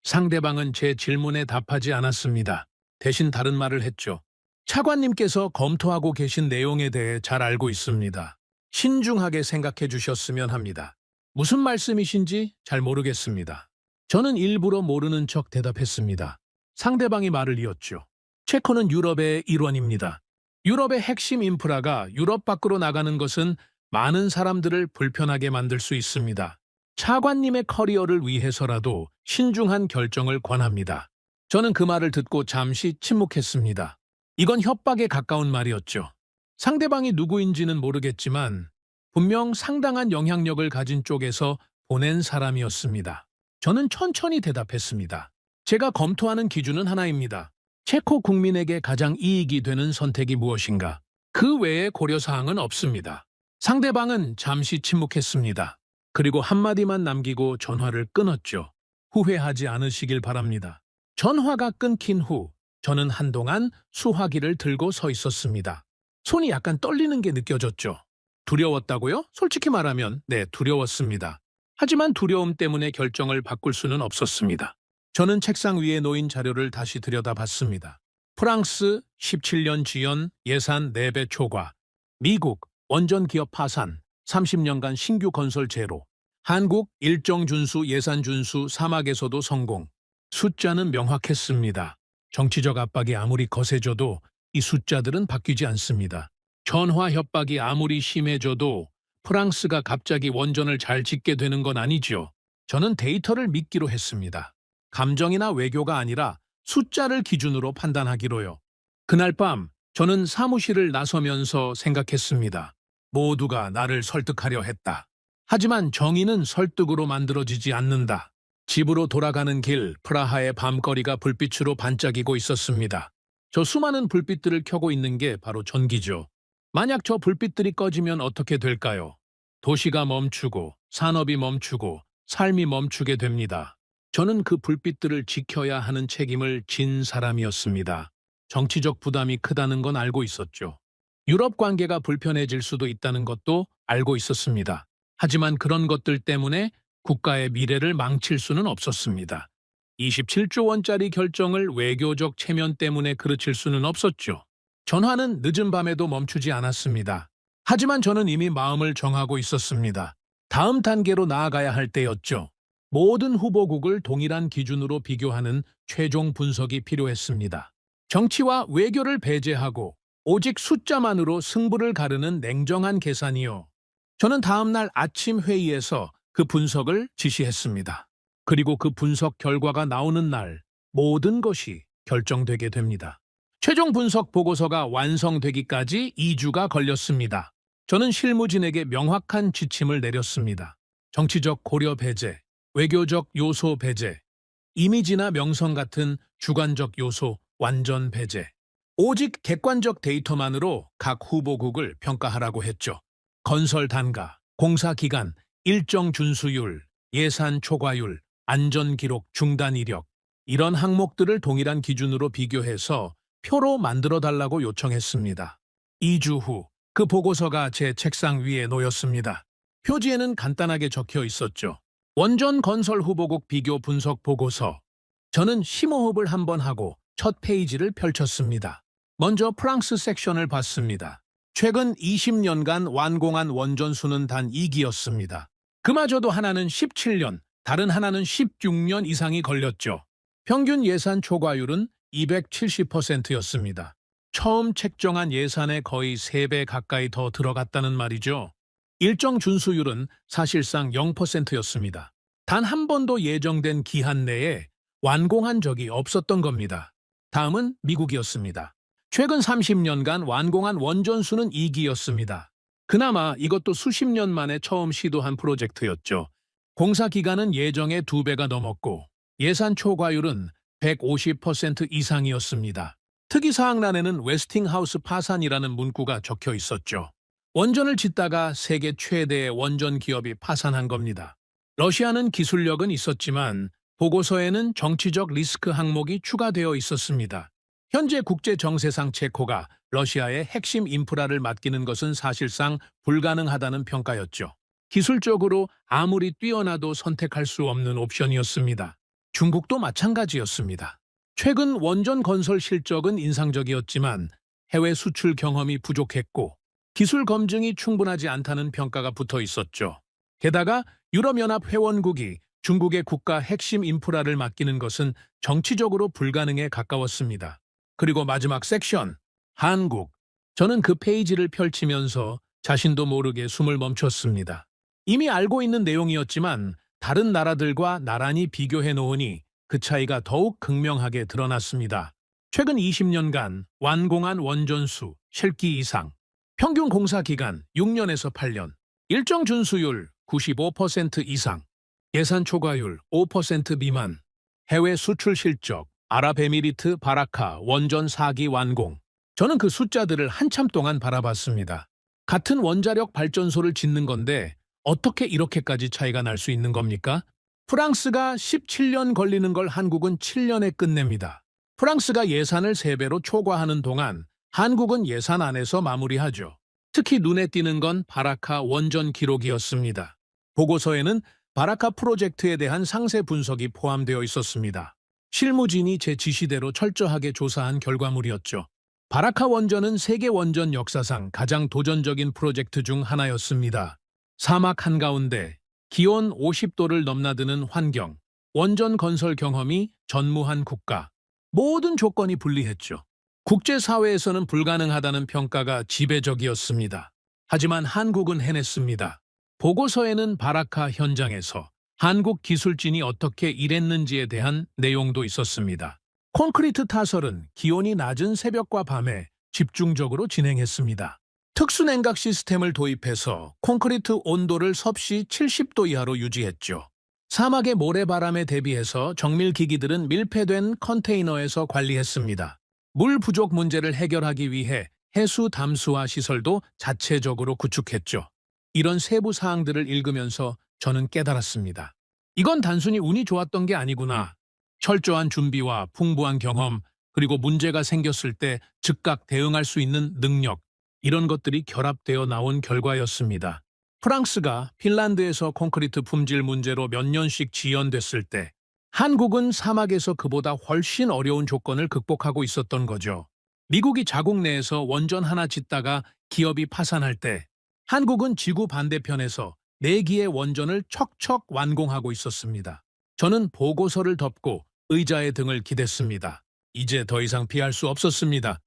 상대방은 제 질문에 답하지 않았습니다. 대신 다른 말을 했죠. 차관님께서 검토하고 계신 내용에 대해 잘 알고 있습니다. 신중하게 생각해 주셨으면 합니다. 무슨 말씀이신지 잘 모르겠습니다. 저는 일부러 모르는 척 대답했습니다. 상대방이 말을 이었죠. 체코는 유럽의 일원입니다. 유럽의 핵심 인프라가 유럽 밖으로 나가는 것은 많은 사람들을 불편하게 만들 수 있습니다. 차관님의 커리어를 위해서라도 신중한 결정을 권합니다. 저는 그 말을 듣고 잠시 침묵했습니다. 이건 협박에 가까운 말이었죠. 상대방이 누구인지는 모르겠지만 분명 상당한 영향력을 가진 쪽에서 보낸 사람이었습니다. 저는 천천히 대답했습니다. 제가 검토하는 기준은 하나입니다. 체코 국민에게 가장 이익이 되는 선택이 무엇인가? 그 외에 고려사항은 없습니다. 상대방은 잠시 침묵했습니다. 그리고 한마디만 남기고 전화를 끊었죠. 후회하지 않으시길 바랍니다. 전화가 끊긴 후 저는 한동안 수화기를 들고 서 있었습니다. 손이 약간 떨리는 게 느껴졌죠. 두려웠다고요? 솔직히 말하면 네, 두려웠습니다. 하지만 두려움 때문에 결정을 바꿀 수는 없었습니다. 저는 책상 위에 놓인 자료를 다시 들여다봤습니다. 프랑스 17년 지연 예산 4배 초과, 미국 원전 기업 파산 30년간 신규 건설 제로, 한국 일정 준수 예산 준수 사막에서도 성공. 숫자는 명확했습니다. 정치적 압박이 아무리 거세져도 이 숫자들은 바뀌지 않습니다. 전화 협박이 아무리 심해져도 프랑스가 갑자기 원전을 잘 짓게 되는 건 아니죠. 저는 데이터를 믿기로 했습니다. 감정이나 외교가 아니라 숫자를 기준으로 판단하기로요. 그날 밤 저는 사무실을 나서면서 생각했습니다. 모두가 나를 설득하려 했다. 하지만 정의는 설득으로 만들어지지 않는다. 집으로 돌아가는 길, 프라하의 밤거리가 불빛으로 반짝이고 있었습니다. 저 수많은 불빛들을 켜고 있는 게 바로 전기죠. 만약 저 불빛들이 꺼지면 어떻게 될까요? 도시가 멈추고, 산업이 멈추고, 삶이 멈추게 됩니다. 저는 그 불빛들을 지켜야 하는 책임을 진 사람이었습니다. 정치적 부담이 크다는 건 알고 있었죠. 유럽 관계가 불편해질 수도 있다는 것도 알고 있었습니다. 하지만 그런 것들 때문에 국가의 미래를 망칠 수는 없었습니다. 27조 원짜리 결정을 외교적 체면 때문에 그르칠 수는 없었죠. 전화는 늦은 밤에도 멈추지 않았습니다. 하지만 저는 이미 마음을 정하고 있었습니다. 다음 단계로 나아가야 할 때였죠. 모든 후보국을 동일한 기준으로 비교하는 최종 분석이 필요했습니다. 정치와 외교를 배제하고 오직 숫자만으로 승부를 가르는 냉정한 계산이요. 저는 다음 날 아침 회의에서 그 분석을 지시했습니다. 그리고 그 분석 결과가 나오는 날 모든 것이 결정되게 됩니다. 최종 분석 보고서가 완성되기까지 2주가 걸렸습니다. 저는 실무진에게 명확한 지침을 내렸습니다. 정치적 고려 배제, 외교적 요소 배제, 이미지나 명성 같은 주관적 요소 완전 배제. 오직 객관적 데이터만으로 각 후보국을 평가하라고 했죠. 건설 단가, 공사 기간, 일정 준수율, 예산 초과율, 안전 기록 중단 이력 이런 항목들을 동일한 기준으로 비교해서 표로 만들어 달라고 요청했습니다. 2주 후 그 보고서가 제 책상 위에 놓였습니다. 표지에는 간단하게 적혀 있었죠. 원전 건설 후보국 비교 분석 보고서. 저는 심호흡을 한번 하고 첫 페이지를 펼쳤습니다. 먼저 프랑스 섹션을 봤습니다. 최근 20년간 완공한 원전 수는 단 2기였습니다. 그마저도 하나는 17년, 다른 하나는 16년 이상이 걸렸죠. 평균 예산 초과율은 270%였습니다. 처음 책정한 예산의 거의 3배 가까이 더 들어갔다는 말이죠. 일정 준수율은 사실상 0%였습니다. 단 한 번도 예정된 기한 내에 완공한 적이 없었던 겁니다. 다음은 미국이었습니다. 최근 30년간 완공한 원전 수는 2기였습니다. 그나마 이것도 수십 년 만에 처음 시도한 프로젝트였죠. 공사 기간은 예정의 2배가 넘었고 예산 초과율은 150% 이상이었습니다. 특이사항란에는 웨스팅하우스 파산이라는 문구가 적혀 있었죠. 원전을 짓다가 세계 최대의 원전 기업이 파산한 겁니다. 러시아는 기술력은 있었지만 보고서에는 정치적 리스크 항목이 추가되어 있었습니다. 현재 국제 정세상 체코가 러시아의 핵심 인프라를 맡기는 것은 사실상 불가능하다는 평가였죠. 기술적으로 아무리 뛰어나도 선택할 수 없는 옵션이었습니다. 중국도 마찬가지였습니다. 최근 원전 건설 실적은 인상적이었지만 해외 수출 경험이 부족했고 기술 검증이 충분하지 않다는 평가가 붙어 있었죠. 게다가 유럽연합 회원국이 중국의 국가 핵심 인프라를 맡기는 것은 정치적으로 불가능에 가까웠습니다. 그리고 마지막 섹션, 한국. 저는 그 페이지를 펼치면서 자신도 모르게 숨을 멈췄습니다. 이미 알고 있는 내용이었지만 다른 나라들과 나란히 비교해 놓으니 그 차이가 더욱 극명하게 드러났습니다. 최근 20년간 완공한 원전수 7기 이상, 평균 공사 기간 6년에서 8년, 일정 준수율 95% 이상, 예산 초과율 5% 미만, 해외 수출 실적, 아랍에미리트 바라카 원전 4기 완공. 저는 그 숫자들을 한참 동안 바라봤습니다. 같은 원자력 발전소를 짓는 건데 어떻게 이렇게까지 차이가 날 수 있는 겁니까? 프랑스가 17년 걸리는 걸 한국은 7년에 끝냅니다. 프랑스가 예산을 3배로 초과하는 동안 한국은 예산 안에서 마무리하죠. 특히 눈에 띄는 건 바라카 원전 기록이었습니다. 보고서에는 바라카 프로젝트에 대한 상세 분석이 포함되어 있었습니다. 실무진이 제 지시대로 철저하게 조사한 결과물이었죠. 바라카 원전은 세계 원전 역사상 가장 도전적인 프로젝트 중 하나였습니다. 사막 한가운데 기온 50도를 넘나드는 환경, 원전 건설 경험이 전무한 국가, 모든 조건이 불리했죠. 국제사회에서는 불가능하다는 평가가 지배적이었습니다. 하지만 한국은 해냈습니다. 보고서에는 바라카 현장에서 한국 기술진이 어떻게 일했는지에 대한 내용도 있었습니다. 콘크리트 타설은 기온이 낮은 새벽과 밤에 집중적으로 진행했습니다. 특수 냉각 시스템을 도입해서 콘크리트 온도를 섭씨 70도 이하로 유지했죠. 사막의 모래바람에 대비해서 정밀 기기들은 밀폐된 컨테이너에서 관리했습니다. 물 부족 문제를 해결하기 위해 해수 담수화 시설도 자체적으로 구축했죠. 이런 세부 사항들을 읽으면서 저는 깨달았습니다. 이건 단순히 운이 좋았던 게 아니구나. 철저한 준비와 풍부한 경험, 그리고 문제가 생겼을 때 즉각 대응할 수 있는 능력, 이런 것들이 결합되어 나온 결과였습니다. 프랑스가 핀란드에서 콘크리트 품질 문제로 몇 년씩 지연됐을 때 한국은 사막에서 그보다 훨씬 어려운 조건을 극복하고 있었던 거죠. 미국이 자국 내에서 원전 하나 짓다가 기업이 파산할 때 한국은 지구 반대편에서 4기의 원전을 척척 완공하고 있었습니다. 저는 보고서를 덮고 의자의 등을 기댔습니다. 이제 더 이상 피할 수 없었습니다.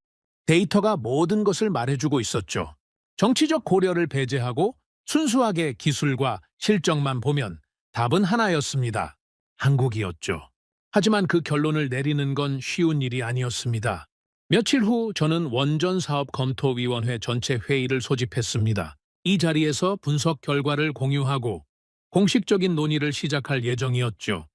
데이터가 모든 것을 말해주고 있었죠. 정치적 고려를 배제하고 순수하게 기술과 실적만 보면 답은 하나였습니다. 한국이었죠. 하지만 그 결론을 내리는 건 쉬운 일이 아니었습니다. 며칠 후 저는 원전사업검토위원회 전체 회의를 소집했습니다. 이 자리에서 분석 결과를 공유하고 공식적인 논의를 시작할 예정이었죠.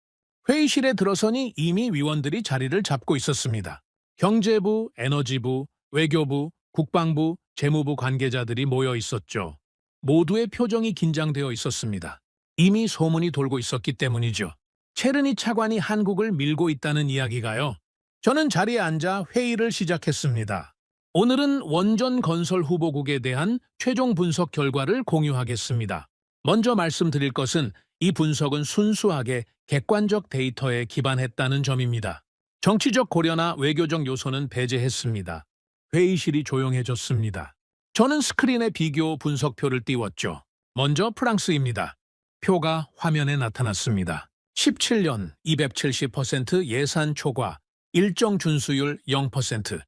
회의실에 들어서니 이미 위원들이 자리를 잡고 있었습니다. 경제부, 에너지부, 외교부, 국방부, 재무부 관계자들이 모여 있었죠. 모두의 표정이 긴장되어 있었습니다. 이미 소문이 돌고 있었기 때문이죠. 체르니 차관이 한국을 밀고 있다는 이야기가요. 저는 자리에 앉아 회의를 시작했습니다. 오늘은 원전 건설 후보국에 대한 최종 분석 결과를 공유하겠습니다. 먼저 말씀드릴 것은 이 분석은 순수하게 객관적 데이터에 기반했다는 점입니다. 정치적 고려나 외교적 요소는 배제했습니다. 회의실이 조용해졌습니다. 저는 스크린에 비교 분석표를 띄웠죠. 먼저 프랑스입니다. 표가 화면에 나타났습니다. 17년 270% 예산 초과, 일정 준수율 0%.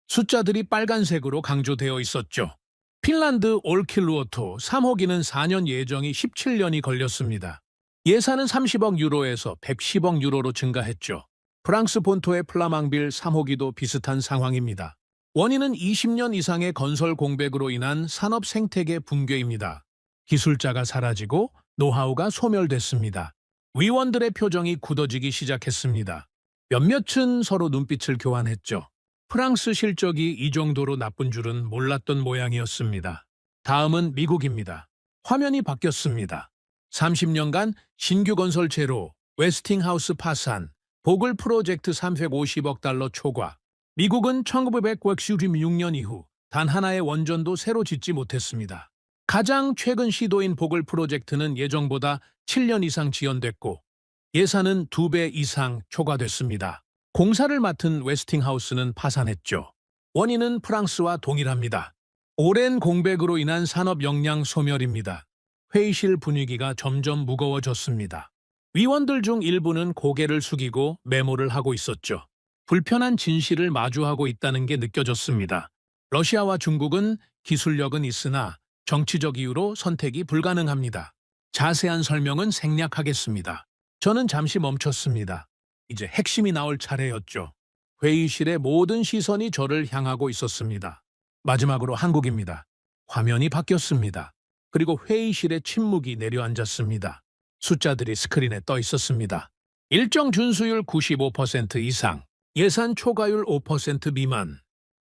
숫자들이 빨간색으로 강조되어 있었죠. 핀란드 올킬루오토 3호기는 4년 예정이 17년이 걸렸습니다. 예산은 30억 유로에서 110억 유로로 증가했죠. 프랑스 본토의 플라망빌 3호기도 비슷한 상황입니다. 원인은 20년 이상의 건설 공백으로 인한 산업 생태계 붕괴입니다. 기술자가 사라지고 노하우가 소멸됐습니다. 위원들의 표정이 굳어지기 시작했습니다. 몇몇은 서로 눈빛을 교환했죠. 프랑스 실적이 이 정도로 나쁜 줄은 몰랐던 모양이었습니다. 다음은 미국입니다. 화면이 바뀌었습니다. 30년간 신규 건설 제로, 웨스팅하우스 파산, 보글 프로젝트 350억 달러 초과. 미국은 1996년 이후 단 하나의 원전도 새로 짓지 못했습니다. 가장 최근 시도인 보글 프로젝트는 예정보다 7년 이상 지연됐고 예산은 2배 이상 초과됐습니다. 공사를 맡은 웨스팅하우스는 파산했죠. 원인은 프랑스와 동일합니다. 오랜 공백으로 인한 산업 역량 소멸입니다. 회의실 분위기가 점점 무거워졌습니다. 위원들 중 일부는 고개를 숙이고 메모를 하고 있었죠. 불편한 진실을 마주하고 있다는 게 느껴졌습니다. 러시아와 중국은 기술력은 있으나 정치적 이유로 선택이 불가능합니다. 자세한 설명은 생략하겠습니다. 저는 잠시 멈췄습니다. 이제 핵심이 나올 차례였죠. 회의실의 모든 시선이 저를 향하고 있었습니다. 마지막으로 한국입니다. 화면이 바뀌었습니다. 그리고 회의실의 침묵이 내려앉았습니다. 숫자들이 스크린에 떠 있었습니다. 일정 준수율 95% 이상, 예산 초과율 5% 미만,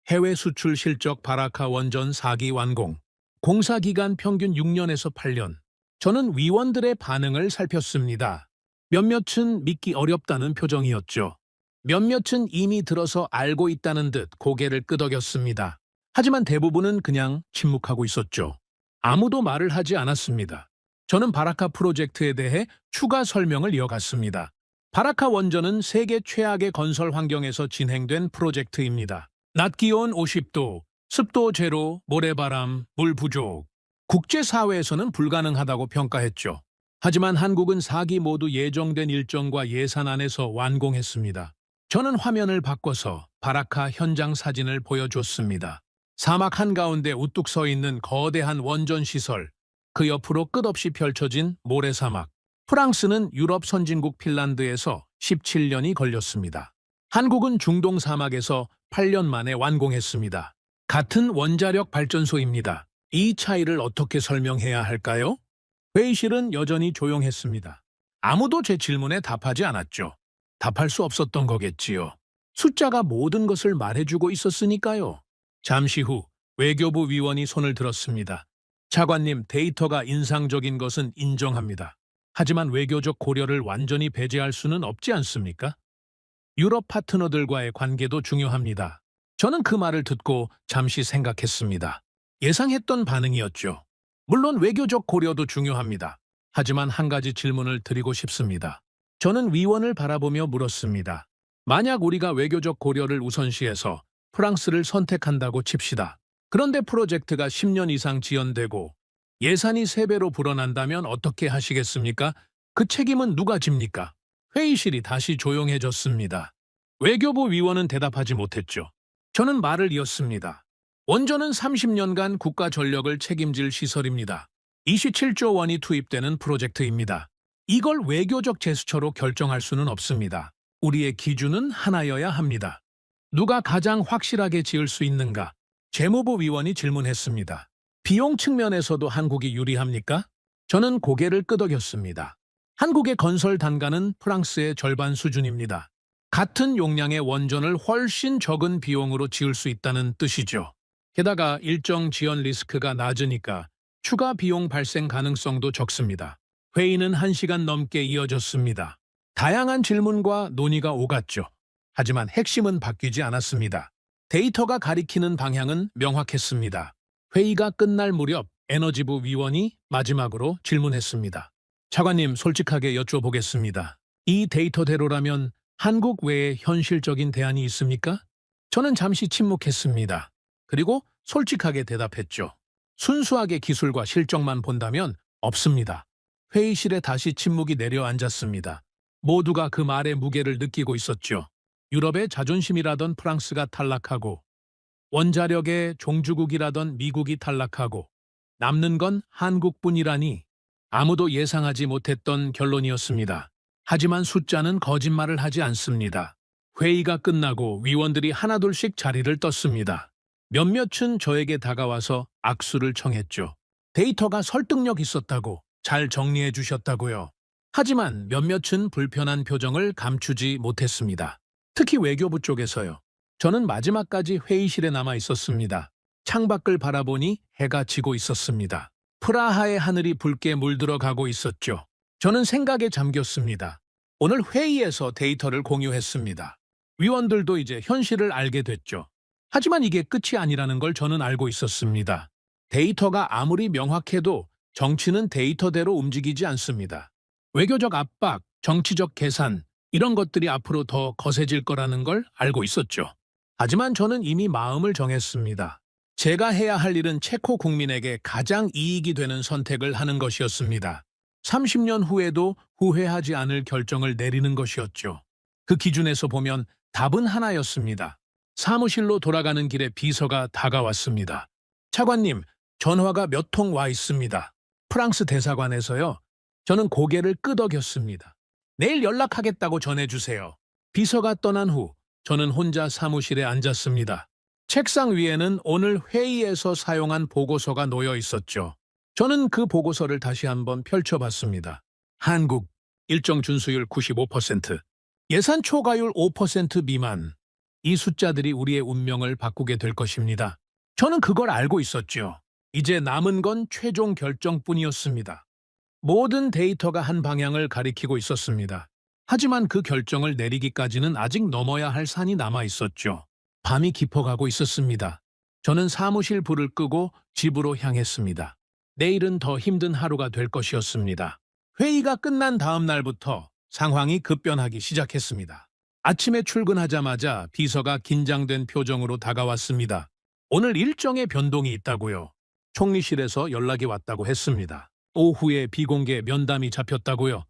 해외 수출 실적 바라카 원전 4기 완공, 공사 기간 평균 6년에서 8년. 저는 위원들의 반응을 살폈습니다. 몇몇은 믿기 어렵다는 표정이었죠. 몇몇은 이미 들어서 알고 있다는 듯 고개를 끄덕였습니다. 하지만 대부분은 그냥 침묵하고 있었죠. 아무도 말을 하지 않았습니다. 저는 바라카 프로젝트에 대해 추가 설명을 이어갔습니다. 바라카 원전은 세계 최악의 건설 환경에서 진행된 프로젝트입니다. 낮 기온 50도, 습도 제로, 모래바람, 물 부족. 국제사회에서는 불가능하다고 평가했죠. 하지만 한국은 4기 모두 예정된 일정과 예산 안에서 완공했습니다. 저는 화면을 바꿔서 바라카 현장 사진을 보여줬습니다. 사막 한가운데 우뚝 서 있는 거대한 원전 시설, 그 옆으로 끝없이 펼쳐진 모래사막. 프랑스는 유럽 선진국 핀란드에서 17년이 걸렸습니다. 한국은 중동 사막에서 8년 만에 완공했습니다. 같은 원자력 발전소입니다. 이 차이를 어떻게 설명해야 할까요? 회의실은 여전히 조용했습니다. 아무도 제 질문에 답하지 않았죠. 답할 수 없었던 거겠지요. 숫자가 모든 것을 말해주고 있었으니까요. 잠시 후 외교부 위원이 손을 들었습니다. 차관님, 데이터가 인상적인 것은 인정합니다. 하지만 외교적 고려를 완전히 배제할 수는 없지 않습니까? 유럽 파트너들과의 관계도 중요합니다. 저는 그 말을 듣고 잠시 생각했습니다. 예상했던 반응이었죠. 물론 외교적 고려도 중요합니다. 하지만 한 가지 질문을 드리고 싶습니다. 저는 위원을 바라보며 물었습니다. 만약 우리가 외교적 고려를 우선시해서 프랑스를 선택한다고 칩시다. 그런데 프로젝트가 10년 이상 지연되고 예산이 3배로 불어난다면 어떻게 하시겠습니까? 그 책임은 누가 집니까? 회의실이 다시 조용해졌습니다. 외교부 위원은 대답하지 못했죠. 저는 말을 이었습니다. 원전은 30년간 국가 전력을 책임질 시설입니다. 27조 원이 투입되는 프로젝트입니다. 이걸 외교적 제스처로 결정할 수는 없습니다. 우리의 기준은 하나여야 합니다. 누가 가장 확실하게 지을 수 있는가? 재무부 위원이 질문했습니다. 비용 측면에서도 한국이 유리합니까? 저는 고개를 끄덕였습니다. 한국의 건설 단가는 프랑스의 절반 수준입니다. 같은 용량의 원전을 훨씬 적은 비용으로 지을 수 있다는 뜻이죠. 게다가 일정 지연 리스크가 낮으니까 추가 비용 발생 가능성도 적습니다. 회의는 1시간 넘게 이어졌습니다. 다양한 질문과 논의가 오갔죠. 하지만 핵심은 바뀌지 않았습니다. 데이터가 가리키는 방향은 명확했습니다. 회의가 끝날 무렵 에너지부 위원이 마지막으로 질문했습니다. 차관님, 솔직하게 여쭤보겠습니다. 이 데이터대로라면 한국 외에 현실적인 대안이 있습니까? 저는 잠시 침묵했습니다. 그리고 솔직하게 대답했죠. 순수하게 기술과 실적만 본다면 없습니다. 회의실에 다시 침묵이 내려앉았습니다. 모두가 그 말의 무게를 느끼고 있었죠. 유럽의 자존심이라던 프랑스가 탈락하고 원자력의 종주국이라던 미국이 탈락하고 남는 건 한국뿐이라니 아무도 예상하지 못했던 결론이었습니다. 하지만 숫자는 거짓말을 하지 않습니다. 회의가 끝나고 위원들이 하나둘씩 자리를 떴습니다. 몇몇은 저에게 다가와서 악수를 청했죠. 데이터가 설득력 있었다고, 잘 정리해 주셨다고요. 하지만 몇몇은 불편한 표정을 감추지 못했습니다. 특히 외교부 쪽에서요. 저는 마지막까지 회의실에 남아 있었습니다. 창밖을 바라보니 해가 지고 있었습니다. 프라하의 하늘이 붉게 물들어가고 있었죠. 저는 생각에 잠겼습니다. 오늘 회의에서 데이터를 공유했습니다. 위원들도 이제 현실을 알게 됐죠. 하지만 이게 끝이 아니라는 걸 저는 알고 있었습니다. 데이터가 아무리 명확해도 정치는 데이터대로 움직이지 않습니다. 외교적 압박, 정치적 계산, 이런 것들이 앞으로 더 거세질 거라는 걸 알고 있었죠. 하지만 저는 이미 마음을 정했습니다. 제가 해야 할 일은 체코 국민에게 가장 이익이 되는 선택을 하는 것이었습니다. 30년 후에도 후회하지 않을 결정을 내리는 것이었죠. 그 기준에서 보면 답은 하나였습니다. 사무실로 돌아가는 길에 비서가 다가왔습니다. 차관님, 전화가 몇 통 와 있습니다. 프랑스 대사관에서요. 저는 고개를 끄덕였습니다. 내일 연락하겠다고 전해주세요. 비서가 떠난 후 저는 혼자 사무실에 앉았습니다. 책상 위에는 오늘 회의에서 사용한 보고서가 놓여 있었죠. 저는 그 보고서를 다시 한번 펼쳐봤습니다. 한국, 일정 준수율 95%, 예산 초과율 5% 미만. 이 숫자들이 우리의 운명을 바꾸게 될 것입니다. 저는 그걸 알고 있었죠. 이제 남은 건 최종 결정뿐이었습니다. 모든 데이터가 한 방향을 가리키고 있었습니다. 하지만 그 결정을 내리기까지는 아직 넘어야 할 산이 남아 있었죠. 밤이 깊어가고 있었습니다. 저는 사무실 불을 끄고 집으로 향했습니다. 내일은 더 힘든 하루가 될 것이었습니다. 회의가 끝난 다음 날부터 상황이 급변하기 시작했습니다. 아침에 출근하자마자 비서가 긴장된 표정으로 다가왔습니다. 오늘 일정에 변동이 있다고요. 총리실에서 연락이 왔다고 했습니다. 오후에 비공개 면담이 잡혔다고요.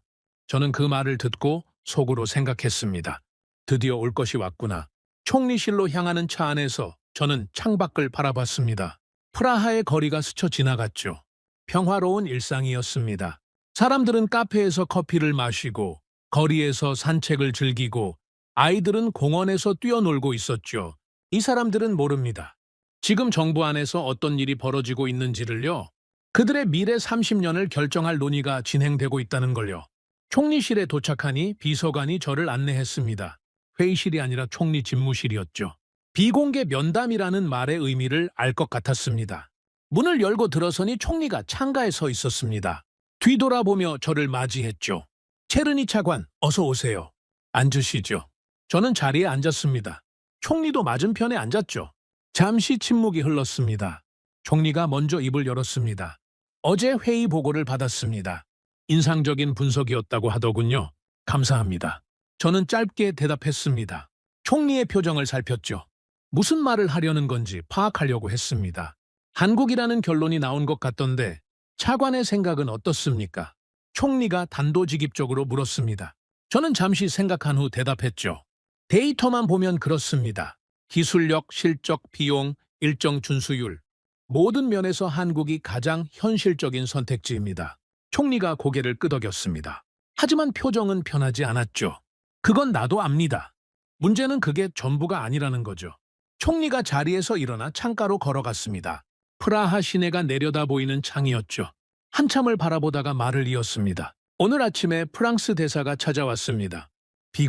저는 그 말을 듣고 속으로 생각했습니다. 드디어 올 것이 왔구나. 총리실로 향하는 차 안에서 저는 창밖을 바라봤습니다. 프라하의 거리가 스쳐 지나갔죠. 평화로운 일상이었습니다. 사람들은 카페에서 커피를 마시고 거리에서 산책을 즐기고 아이들은 공원에서 뛰어놀고 있었죠. 이 사람들은 모릅니다. 지금 정부 안에서 어떤 일이 벌어지고 있는지를요. 그들의 미래 30년을 결정할 논의가 진행되고 있다는 걸요. 총리실에 도착하니 비서관이 저를 안내했습니다. 회의실이 아니라 총리 집무실이었죠. 비공개 면담이라는 말의 의미를 알 것 같았습니다. 문을 열고 들어서니 총리가 창가에 서 있었습니다. 뒤돌아보며 저를 맞이했죠. 체르니 차관, 어서 오세요. 앉으시죠. 저는 자리에 앉았습니다. 총리도 맞은편에 앉았죠. 잠시 침묵이 흘렀습니다. 총리가 먼저 입을 열었습니다. 어제 회의 보고를 받았습니다. 인상적인 분석이었다고 하더군요. 감사합니다. 저는 짧게 대답했습니다. 총리의 표정을 살폈죠. 무슨 말을 하려는 건지 파악하려고 했습니다. 한국이라는 결론이 나온 것 같던데 차관의 생각은 어떻습니까? 총리가 단도직입적으로 물었습니다. 저는 잠시 생각한 후 대답했죠. 데이터만 보면 그렇습니다. 기술력, 실적, 비용, 일정 준수율. 모든 면에서 한국이 가장 현실적인 선택지입니다. 총리가 고개를 끄덕였습니다. 하지만 표정은 변하지 않았죠. 그건 나도 압니다. 문제는 그게 전부가 아니라는 거죠. 총리가 자리에서 일어나 창가로 걸어갔습니다. 프라하 시내가 내려다 보이는 창이었죠. 한참을 바라보다가 말을 이었습니다. 오늘 아침에 프랑스 대사가 찾아왔습니다.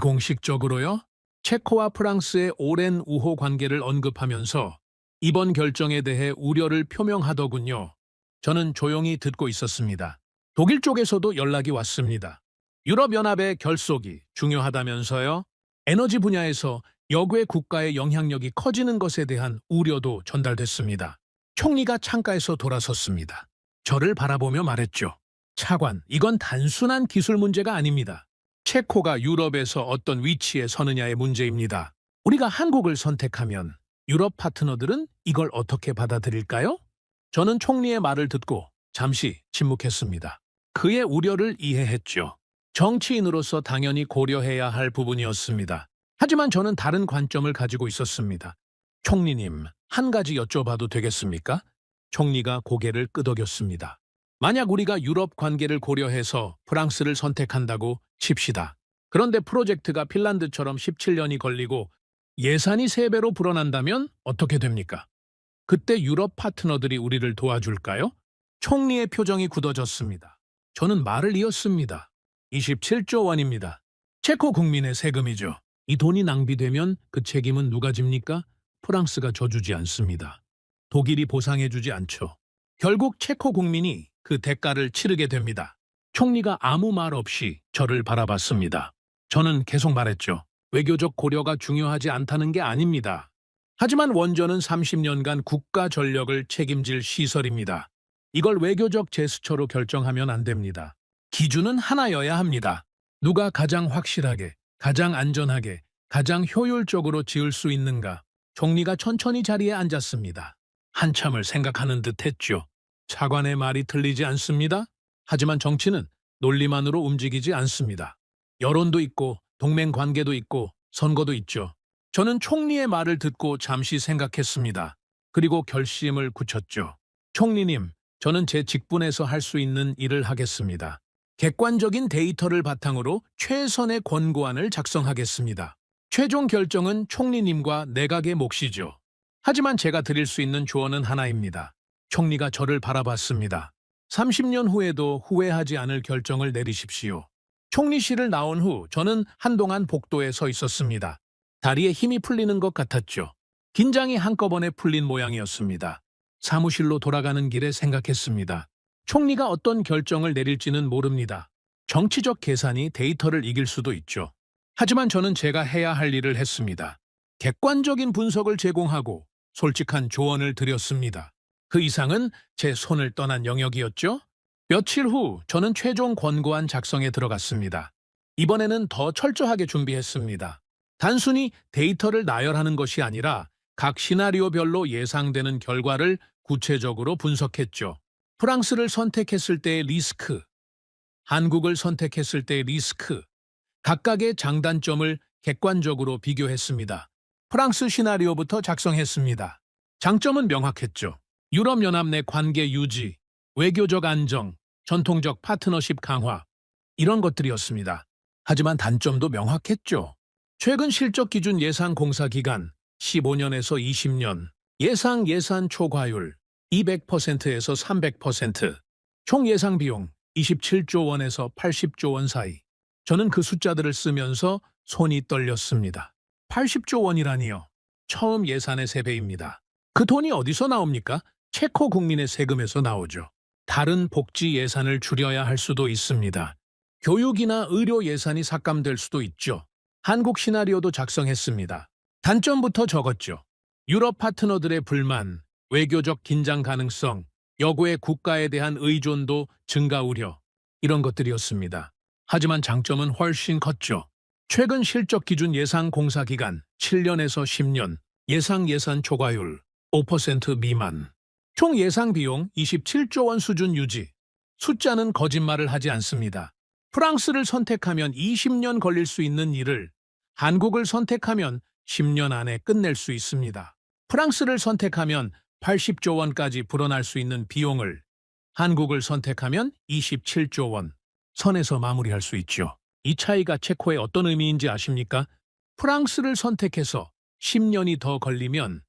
비공식적으로요? 체코와 프랑스의 오랜 우호 관계를 언급하면서 이번 결정에 대해 우려를 표명하더군요. 저는 조용히 듣고 있었습니다. 독일 쪽에서도 연락이 왔습니다. 유럽연합의 결속이 중요하다면서요? 에너지 분야에서 여괴 국가의 영향력이 커지는 것에 대한 우려도 전달됐습니다. 총리가 창가에서 돌아섰습니다. 저를 바라보며 말했죠. 차관, 이건 단순한 기술 문제가 아닙니다. 체코가 유럽에서 어떤 위치에 서느냐의 문제입니다. 우리가 한국을 선택하면 유럽 파트너들은 이걸 어떻게 받아들일까요? 저는 총리의 말을 듣고 잠시 침묵했습니다. 그의 우려를 이해했죠. 정치인으로서 당연히 고려해야 할 부분이었습니다. 하지만 저는 다른 관점을 가지고 있었습니다. 총리님, 한 가지 여쭤봐도 되겠습니까? 총리가 고개를 끄덕였습니다. 만약 우리가 유럽 관계를 고려해서 프랑스를 선택한다고 칩시다. 그런데 프로젝트가 핀란드처럼 17년이 걸리고 예산이 3배로 불어난다면 어떻게 됩니까? 그때 유럽 파트너들이 우리를 도와줄까요? 총리의 표정이 굳어졌습니다. 저는 말을 이었습니다. 27조 원입니다. 체코 국민의 세금이죠. 이 돈이 낭비되면 그 책임은 누가 집니까? 프랑스가 져주지 않습니다. 독일이 보상해주지 않죠. 결국 체코 국민이 그 대가를 치르게 됩니다. 총리가 아무 말 없이 저를 바라봤습니다. 저는 계속 말했죠. 외교적 고려가 중요하지 않다는 게 아닙니다. 하지만 원전은 30년간 국가 전력을 책임질 시설입니다. 이걸 외교적 제스처로 결정하면 안 됩니다. 기준은 하나여야 합니다. 누가 가장 확실하게, 가장 안전하게, 가장 효율적으로 지을 수 있는가? 총리가 천천히 자리에 앉았습니다. 한참을 생각하는 듯 했죠. 차관의 말이 틀리지 않습니다. 하지만 정치는 논리만으로 움직이지 않습니다. 여론도 있고 동맹 관계도 있고 선거도 있죠. 저는 총리의 말을 듣고 잠시 생각했습니다. 그리고 결심을 굳혔죠. 총리님, 저는 제 직분에서 할 수 있는 일을 하겠습니다. 객관적인 데이터를 바탕으로 최선의 권고안을 작성하겠습니다. 최종 결정은 총리님과 내각의 몫이죠. 하지만 제가 드릴 수 있는 조언은 하나입니다. 총리가 저를 바라봤습니다. 30년 후에도 후회하지 않을 결정을 내리십시오. 총리실을 나온 후 저는 한동안 복도에 서 있었습니다. 다리에 힘이 풀리는 것 같았죠. 긴장이 한꺼번에 풀린 모양이었습니다. 사무실로 돌아가는 길에 생각했습니다. 총리가 어떤 결정을 내릴지는 모릅니다. 정치적 계산이 데이터를 이길 수도 있죠. 하지만 저는 제가 해야 할 일을 했습니다. 객관적인 분석을 제공하고 솔직한 조언을 드렸습니다. 그 이상은 제 손을 떠난 영역이었죠. 며칠 후 저는 최종 권고안 작성에 들어갔습니다. 이번에는 더 철저하게 준비했습니다. 단순히 데이터를 나열하는 것이 아니라 각 시나리오별로 예상되는 결과를 구체적으로 분석했죠. 프랑스를 선택했을 때의 리스크, 한국을 선택했을 때의 리스크, 각각의 장단점을 객관적으로 비교했습니다. 프랑스 시나리오부터 작성했습니다. 장점은 명확했죠. 유럽연합 내 관계 유지, 외교적 안정, 전통적 파트너십 강화, 이런 것들이었습니다. 하지만 단점도 명확했죠. 최근 실적 기준 예상 공사 기간 15년에서 20년, 예상 예산 초과율 200%에서 300%, 총 예상 비용 27조 원에서 80조 원 사이. 저는 그 숫자들을 쓰면서 손이 떨렸습니다. 80조 원이라니요. 처음 예산의 3배입니다. 그 돈이 어디서 나옵니까? 체코 국민의 세금에서 나오죠. 다른 복지 예산을 줄여야 할 수도 있습니다. 교육이나 의료 예산이 삭감될 수도 있죠. 한국 시나리오도 작성했습니다. 단점부터 적었죠. 유럽 파트너들의 불만, 외교적 긴장 가능성, 여고의 국가에 대한 의존도 증가 우려, 이런 것들이었습니다. 하지만 장점은 훨씬 컸죠. 최근 실적 기준 예상 공사 기간 7년에서 10년, 예상 예산 초과율 5% 미만, 총 예상 비용 27조 원 수준 유지. 숫자는 거짓말을 하지 않습니다. 프랑스를 선택하면 20년 걸릴 수 있는 일을 한국을 선택하면 10년 안에 끝낼 수 있습니다. 프랑스를 선택하면 80조 원까지 불어날 수 있는 비용을 한국을 선택하면 27조 원 선에서 마무리할 수 있죠. 이 차이가 체코에 어떤 의미인지 아십니까? 프랑스를 선택해서 10년이 더 걸리면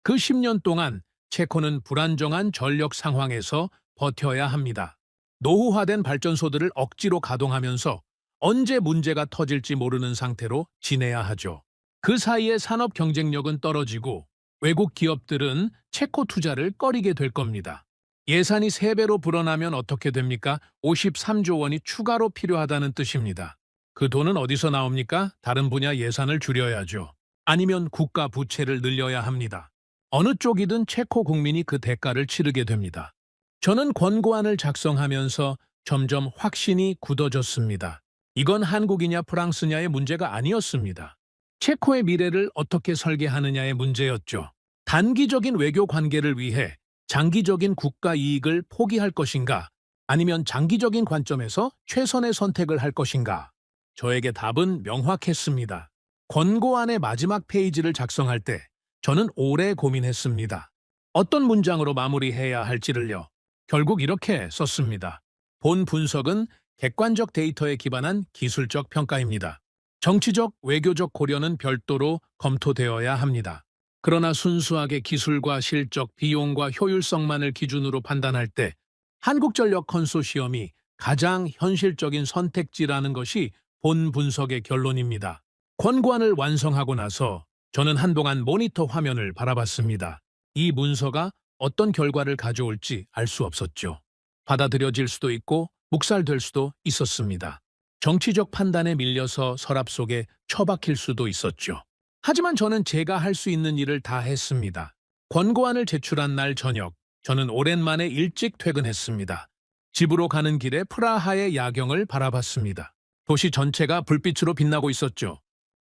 그 10년 동안 체코는 불안정한 전력 상황에서 버텨야 합니다. 노후화된 발전소들을 억지로 가동하면서 언제 문제가 터질지 모르는 상태로 지내야 하죠. 그 사이에 산업 경쟁력은 떨어지고 외국 기업들은 체코 투자를 꺼리게 될 겁니다. 예산이 3배로 불어나면 어떻게 됩니까? 53조 원이 추가로 필요하다는 뜻입니다. 그 돈은 어디서 나옵니까? 다른 분야 예산을 줄여야죠. 아니면 국가 부채를 늘려야 합니다. 어느 쪽이든 체코 국민이 그 대가를 치르게 됩니다. 저는 권고안을 작성하면서 점점 확신이 굳어졌습니다. 이건 한국이냐 프랑스냐의 문제가 아니었습니다. 체코의 미래를 어떻게 설계하느냐의 문제였죠. 단기적인 외교 관계를 위해 장기적인 국가 이익을 포기할 것인가, 아니면 장기적인 관점에서 최선의 선택을 할 것인가. 저에게 답은 명확했습니다. 권고안의 마지막 페이지를 작성할 때 저는 오래 고민했습니다. 어떤 문장으로 마무리해야 할지를요. 결국 이렇게 썼습니다. 본 분석은 객관적 데이터에 기반한 기술적 평가입니다. 정치적, 외교적 고려는 별도로 검토되어야 합니다. 그러나 순수하게 기술과 실적, 비용과 효율성만을 기준으로 판단할 때 한국전력 컨소시엄이 가장 현실적인 선택지라는 것이 본 분석의 결론입니다. 권고안을 완성하고 나서 저는 한동안 모니터 화면을 바라봤습니다. 이 문서가 어떤 결과를 가져올지 알 수 없었죠. 받아들여질 수도 있고 묵살될 수도 있었습니다. 정치적 판단에 밀려서 서랍 속에 처박힐 수도 있었죠. 하지만 저는 제가 할 수 있는 일을 다 했습니다. 권고안을 제출한 날 저녁, 저는 오랜만에 일찍 퇴근했습니다. 집으로 가는 길에 프라하의 야경을 바라봤습니다. 도시 전체가 불빛으로 빛나고 있었죠.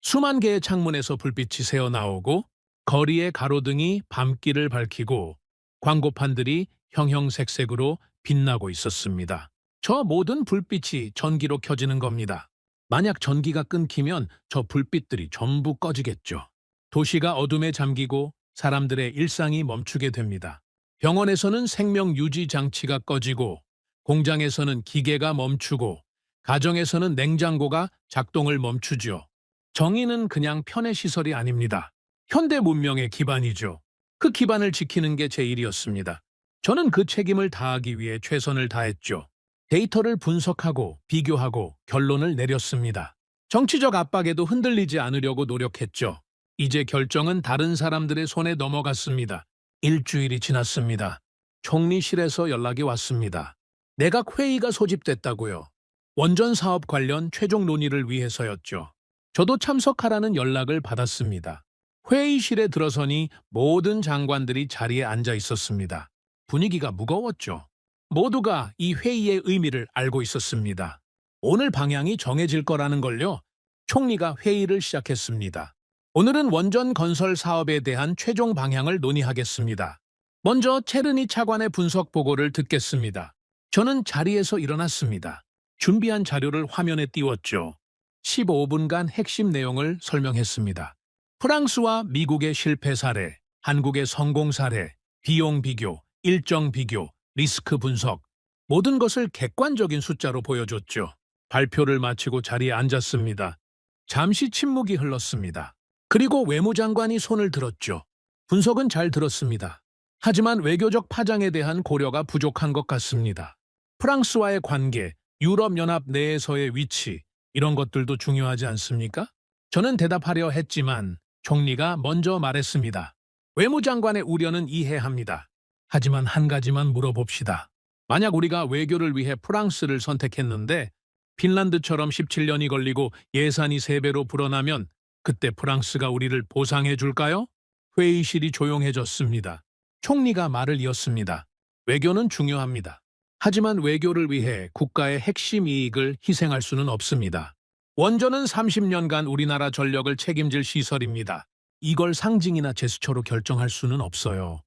수만 개의 창문에서 불빛이 새어나오고 거리의 가로등이 밤길을 밝히고 광고판들이 형형색색으로 빛나고 있었습니다. 저 모든 불빛이 전기로 켜지는 겁니다. 만약 전기가 끊기면 저 불빛들이 전부 꺼지겠죠. 도시가 어둠에 잠기고 사람들의 일상이 멈추게 됩니다. 병원에서는 생명 유지 장치가 꺼지고 공장에서는 기계가 멈추고 가정에서는 냉장고가 작동을 멈추죠. 정의는 그냥 편의 시설이 아닙니다. 현대 문명의 기반이죠. 그 기반을 지키는 게 제 일이었습니다. 저는 그 책임을 다하기 위해 최선을 다했죠. 데이터를 분석하고 비교하고 결론을 내렸습니다. 정치적 압박에도 흔들리지 않으려고 노력했죠. 이제 결정은 다른 사람들의 손에 넘어갔습니다. 일주일이 지났습니다. 총리실에서 연락이 왔습니다. 내각 회의가 소집됐다고요. 원전 사업 관련 최종 논의를 위해서였죠. 저도 참석하라는 연락을 받았습니다. 회의실에 들어서니 모든 장관들이 자리에 앉아 있었습니다. 분위기가 무거웠죠. 모두가 이 회의의 의미를 알고 있었습니다. 오늘 방향이 정해질 거라는 걸요. 총리가 회의를 시작했습니다. 오늘은 원전 건설 사업에 대한 최종 방향을 논의하겠습니다. 먼저 체르니 차관의 분석 보고를 듣겠습니다. 저는 자리에서 일어났습니다. 준비한 자료를 화면에 띄웠죠. 15분간 핵심 내용을 설명했습니다. 프랑스와 미국의 실패 사례, 한국의 성공 사례, 비용 비교, 일정 비교, 리스크 분석, 모든 것을 객관적인 숫자로 보여줬죠. 발표를 마치고 자리에 앉았습니다. 잠시 침묵이 흘렀습니다. 그리고 외무장관이 손을 들었죠. 분석은 잘 들었습니다. 하지만 외교적 파장에 대한 고려가 부족한 것 같습니다. 프랑스와의 관계, 유럽연합 내에서의 위치, 이런 것들도 중요하지 않습니까? 저는 대답하려 했지만 총리가 먼저 말했습니다. 외무장관의 우려는 이해합니다. 하지만 한 가지만 물어봅시다. 만약 우리가 외교를 위해 프랑스를 선택했는데 핀란드처럼 17년이 걸리고 예산이 3배로 불어나면 그때 프랑스가 우리를 보상해 줄까요? 회의실이 조용해졌습니다. 총리가 말을 이었습니다. 외교는 중요합니다. 하지만 외교를 위해 국가의 핵심 이익을 희생할 수는 없습니다. 원전은 30년간 우리나라 전력을 책임질 시설입니다. 이걸 상징이나 제스처로 결정할 수는 없어요.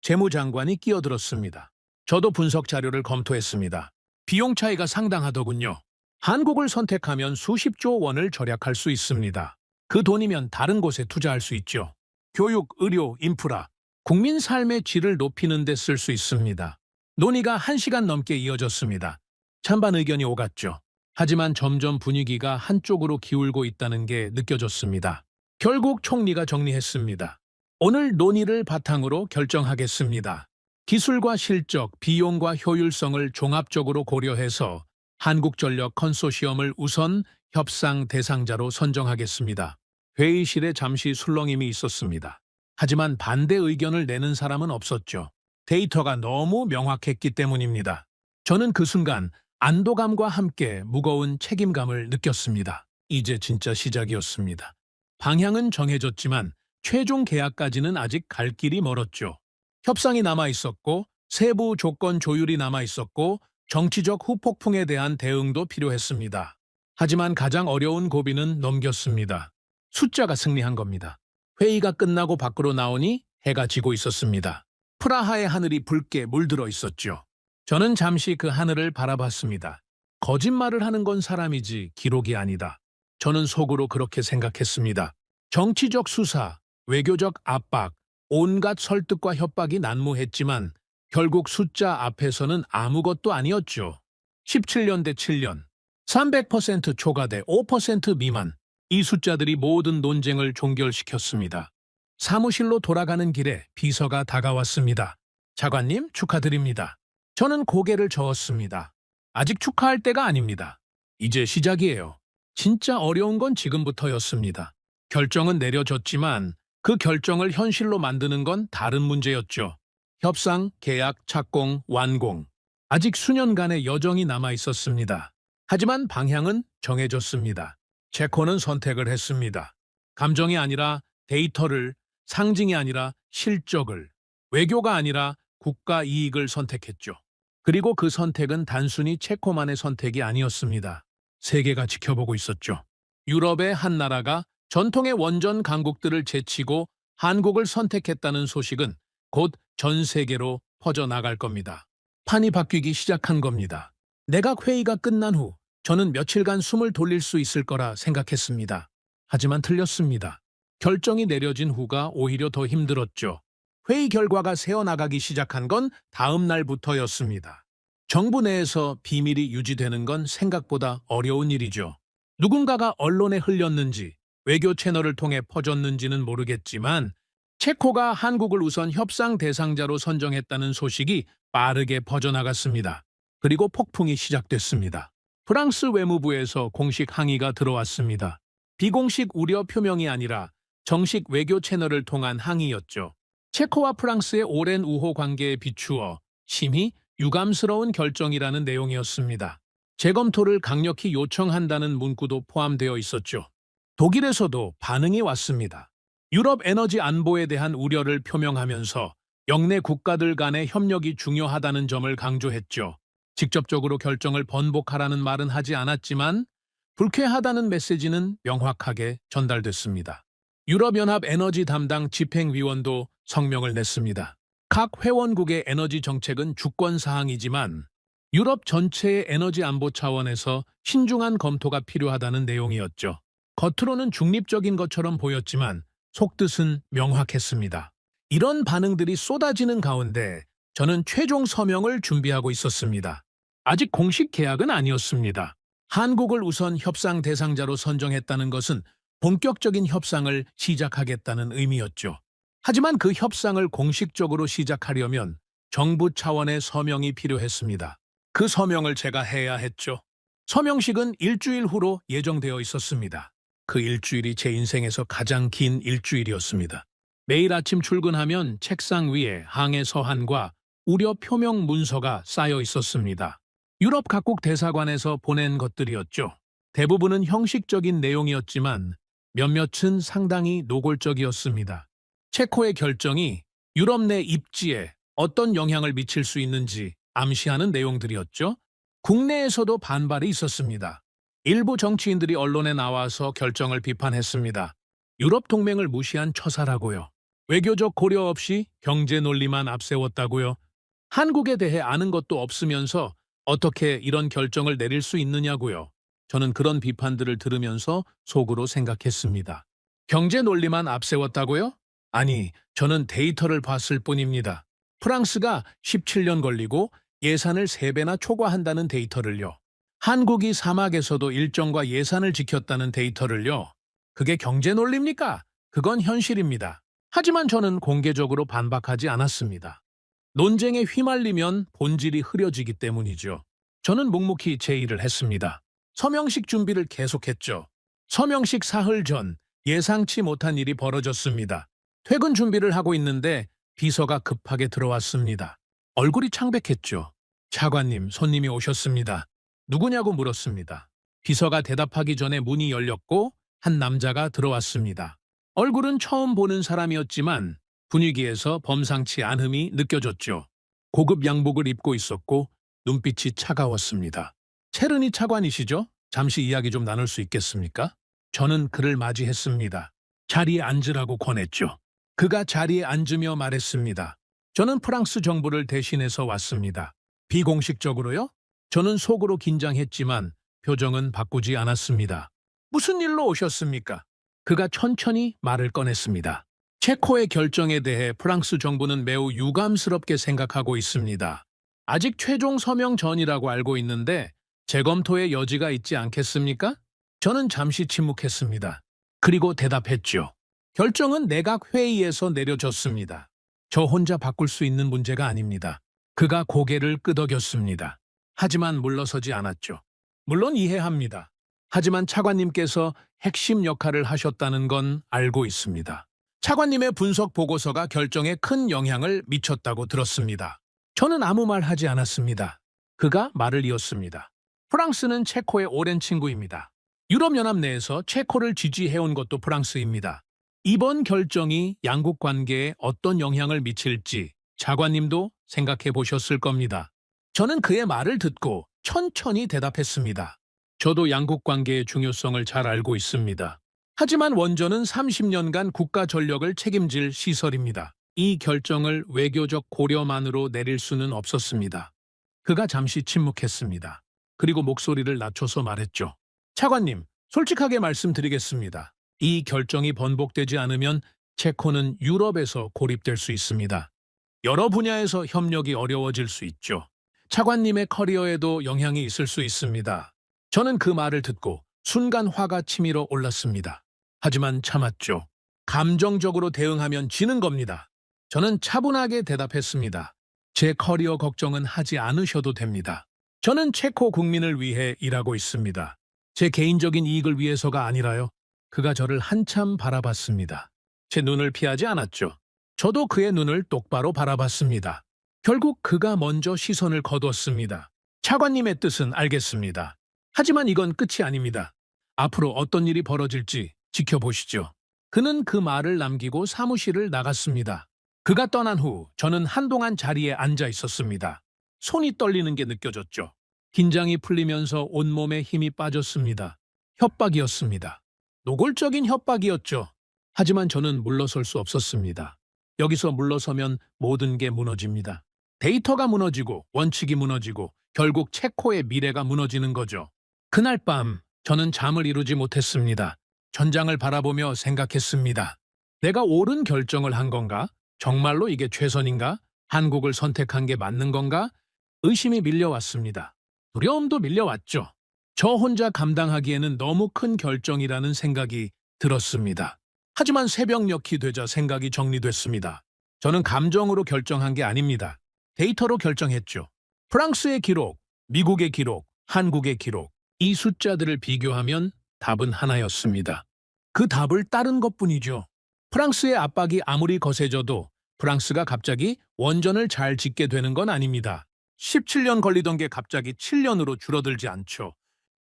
재무장관이 끼어들었습니다. 저도 분석 자료를 검토했습니다. 비용 차이가 상당하더군요. 한국을 선택하면 수십조 원을 절약할 수 있습니다. 그 돈이면 다른 곳에 투자할 수 있죠. 교육, 의료, 인프라, 국민 삶의 질을 높이는 데 쓸 수 있습니다. 논의가 1시간 넘게 이어졌습니다. 찬반 의견이 오갔죠. 하지만 점점 분위기가 한쪽으로 기울고 있다는 게 느껴졌습니다. 결국 총리가 정리했습니다. 오늘 논의를 바탕으로 결정하겠습니다. 기술과 실적, 비용과 효율성을 종합적으로 고려해서 한국전력 컨소시엄을 우선 협상 대상자로 선정하겠습니다. 회의실에 잠시 술렁임이 있었습니다. 하지만 반대 의견을 내는 사람은 없었죠. 데이터가 너무 명확했기 때문입니다. 저는 그 순간 안도감과 함께 무거운 책임감을 느꼈습니다. 이제 진짜 시작이었습니다. 방향은 정해졌지만 최종 계약까지는 아직 갈 길이 멀었죠. 협상이 남아있었고 세부 조건 조율이 남아있었고 정치적 후폭풍에 대한 대응도 필요했습니다. 하지만 가장 어려운 고비는 넘겼습니다. 숫자가 승리한 겁니다. 회의가 끝나고 밖으로 나오니 해가 지고 있었습니다. 프라하의 하늘이 붉게 물들어 있었죠. 저는 잠시 그 하늘을 바라봤습니다. 거짓말을 하는 건 사람이지 기록이 아니다. 저는 속으로 그렇게 생각했습니다. 정치적 수사, 외교적 압박, 온갖 설득과 협박이 난무했지만 결국 숫자 앞에서는 아무것도 아니었죠. 17년 대 7년, 300% 초과대 5% 미만, 이 숫자들이 모든 논쟁을 종결시켰습니다. 사무실로 돌아가는 길에 비서가 다가왔습니다. 차관님 축하드립니다. 저는 고개를 저었습니다. 아직 축하할 때가 아닙니다. 이제 시작이에요. 진짜 어려운 건 지금부터였습니다. 결정은 내려졌지만 그 결정을 현실로 만드는 건 다른 문제였죠. 협상, 계약, 착공, 완공. 아직 수년간의 여정이 남아 있었습니다. 하지만 방향은 정해졌습니다. 체코는 선택을 했습니다. 감정이 아니라 데이터를, 상징이 아니라 실적을, 외교가 아니라 국가 이익을 선택했죠. 그리고 그 선택은 단순히 체코만의 선택이 아니었습니다. 세계가 지켜보고 있었죠. 유럽의 한 나라가 전통의 원전 강국들을 제치고 한국을 선택했다는 소식은 곧 전 세계로 퍼져나갈 겁니다. 판이 바뀌기 시작한 겁니다. 내각 회의가 끝난 후 저는 며칠간 숨을 돌릴 수 있을 거라 생각했습니다. 하지만 틀렸습니다. 결정이 내려진 후가 오히려 더 힘들었죠. 회의 결과가 새어나가기 시작한 건 다음 날부터였습니다. 정부 내에서 비밀이 유지되는 건 생각보다 어려운 일이죠. 누군가가 언론에 흘렸는지 외교 채널을 통해 퍼졌는지는 모르겠지만 체코가 한국을 우선 협상 대상자로 선정했다는 소식이 빠르게 퍼져나갔습니다. 그리고 폭풍이 시작됐습니다. 프랑스 외무부에서 공식 항의가 들어왔습니다. 비공식 우려 표명이 아니라 정식 외교 채널을 통한 항의였죠. 체코와 프랑스의 오랜 우호 관계에 비추어 심히 유감스러운 결정이라는 내용이었습니다. 재검토를 강력히 요청한다는 문구도 포함되어 있었죠. 독일에서도 반응이 왔습니다. 유럽 에너지 안보에 대한 우려를 표명하면서 영내 국가들 간의 협력이 중요하다는 점을 강조했죠. 직접적으로 결정을 번복하라는 말은 하지 않았지만 불쾌하다는 메시지는 명확하게 전달됐습니다. 유럽연합 에너지 담당 집행위원도 성명을 냈습니다. 각 회원국의 에너지 정책은 주권사항이지만 유럽 전체의 에너지 안보 차원에서 신중한 검토가 필요하다는 내용이었죠. 겉으로는 중립적인 것처럼 보였지만 속뜻은 명확했습니다. 이런 반응들이 쏟아지는 가운데 저는 최종 서명을 준비하고 있었습니다. 아직 공식 계약은 아니었습니다. 한국을 우선 협상 대상자로 선정했다는 것은 본격적인 협상을 시작하겠다는 의미였죠. 하지만 그 협상을 공식적으로 시작하려면 정부 차원의 서명이 필요했습니다. 그 서명을 제가 해야 했죠. 서명식은 일주일 후로 예정되어 있었습니다. 그 일주일이 제 인생에서 가장 긴 일주일이었습니다. 매일 아침 출근하면 책상 위에 항해 서한과 우려 표명 문서가 쌓여 있었습니다. 유럽 각국 대사관에서 보낸 것들이었죠. 대부분은 형식적인 내용이었지만 몇몇은 상당히 노골적이었습니다. 체코의 결정이 유럽 내 입지에 어떤 영향을 미칠 수 있는지 암시하는 내용들이었죠. 국내에서도 반발이 있었습니다. 일부 정치인들이 언론에 나와서 결정을 비판했습니다. 유럽 동맹을 무시한 처사라고요. 외교적 고려 없이 경제 논리만 앞세웠다고요. 한국에 대해 아는 것도 없으면서 어떻게 이런 결정을 내릴 수 있느냐고요. 저는 그런 비판들을 들으면서 속으로 생각했습니다. 경제 논리만 앞세웠다고요? 아니, 저는 데이터를 봤을 뿐입니다. 프랑스가 17년 걸리고 예산을 3배나 초과한다는 데이터를요. 한국이 사막에서도 일정과 예산을 지켰다는 데이터를요. 그게 경제 논리입니까? 그건 현실입니다. 하지만 저는 공개적으로 반박하지 않았습니다. 논쟁에 휘말리면 본질이 흐려지기 때문이죠. 저는 묵묵히 제 일을 했습니다. 서명식 준비를 계속했죠. 서명식 사흘 전 예상치 못한 일이 벌어졌습니다. 퇴근 준비를 하고 있는데 비서가 급하게 들어왔습니다. 얼굴이 창백했죠. 차관님, 손님이 오셨습니다. 누구냐고 물었습니다. 비서가 대답하기 전에 문이 열렸고 한 남자가 들어왔습니다. 얼굴은 처음 보는 사람이었지만 분위기에서 범상치 않음이 느껴졌죠. 고급 양복을 입고 있었고 눈빛이 차가웠습니다. 체르니 차관이시죠? 잠시 이야기 좀 나눌 수 있겠습니까? 저는 그를 맞이했습니다. 자리에 앉으라고 권했죠. 그가 자리에 앉으며 말했습니다. 저는 프랑스 정부를 대신해서 왔습니다. 비공식적으로요? 저는 속으로 긴장했지만 표정은 바꾸지 않았습니다. 무슨 일로 오셨습니까? 그가 천천히 말을 꺼냈습니다. 체코의 결정에 대해 프랑스 정부는 매우 유감스럽게 생각하고 있습니다. 아직 최종 서명 전이라고 알고 있는데 재검토의 여지가 있지 않겠습니까? 저는 잠시 침묵했습니다. 그리고 대답했죠. 결정은 내각 회의에서 내려졌습니다. 저 혼자 바꿀 수 있는 문제가 아닙니다. 그가 고개를 끄덕였습니다. 하지만 물러서지 않았죠. 물론 이해합니다. 하지만 차관님께서 핵심 역할을 하셨다는 건 알고 있습니다. 차관님의 분석 보고서가 결정에 큰 영향을 미쳤다고 들었습니다. 저는 아무 말 하지 않았습니다. 그가 말을 이었습니다. 프랑스는 체코의 오랜 친구입니다. 유럽연합 내에서 체코를 지지해온 것도 프랑스입니다. 이번 결정이 양국 관계에 어떤 영향을 미칠지 차관님도 생각해 보셨을 겁니다. 저는 그의 말을 듣고 천천히 대답했습니다. 저도 양국 관계의 중요성을 잘 알고 있습니다. 하지만 원전은 30년간 국가 전력을 책임질 시설입니다. 이 결정을 외교적 고려만으로 내릴 수는 없었습니다. 그가 잠시 침묵했습니다. 그리고 목소리를 낮춰서 말했죠. 차관님, 솔직하게 말씀드리겠습니다. 이 결정이 번복되지 않으면 체코는 유럽에서 고립될 수 있습니다. 여러 분야에서 협력이 어려워질 수 있죠. 차관님의 커리어에도 영향이 있을 수 있습니다. 저는 그 말을 듣고 순간 화가 치밀어 올랐습니다. 하지만 참았죠. 감정적으로 대응하면 지는 겁니다. 저는 차분하게 대답했습니다. 제 커리어 걱정은 하지 않으셔도 됩니다. 저는 체코 국민을 위해 일하고 있습니다. 제 개인적인 이익을 위해서가 아니라요. 그가 저를 한참 바라봤습니다. 제 눈을 피하지 않았죠. 저도 그의 눈을 똑바로 바라봤습니다. 결국 그가 먼저 시선을 거두었습니다. 차관님의 뜻은 알겠습니다. 하지만 이건 끝이 아닙니다. 앞으로 어떤 일이 벌어질지 지켜보시죠. 그는 그 말을 남기고 사무실을 나갔습니다. 그가 떠난 후 저는 한동안 자리에 앉아 있었습니다. 손이 떨리는 게 느껴졌죠. 긴장이 풀리면서 온몸에 힘이 빠졌습니다. 협박이었습니다. 노골적인 협박이었죠. 하지만 저는 물러설 수 없었습니다. 여기서 물러서면 모든 게 무너집니다. 데이터가 무너지고 원칙이 무너지고 결국 체코의 미래가 무너지는 거죠. 그날 밤 저는 잠을 이루지 못했습니다. 전장을 바라보며 생각했습니다. 내가 옳은 결정을 한 건가? 정말로 이게 최선인가? 한국을 선택한 게 맞는 건가? 의심이 밀려왔습니다. 두려움도 밀려왔죠. 저 혼자 감당하기에는 너무 큰 결정이라는 생각이 들었습니다. 하지만 새벽녘이 되자 생각이 정리됐습니다. 저는 감정으로 결정한 게 아닙니다. 데이터로 결정했죠. 프랑스의 기록, 미국의 기록, 한국의 기록, 이 숫자들을 비교하면 답은 하나였습니다. 그 답을 따른 것뿐이죠. 프랑스의 압박이 아무리 거세져도 프랑스가 갑자기 원전을 잘 짓게 되는 건 아닙니다. 17년 걸리던 게 갑자기 7년으로 줄어들지 않죠.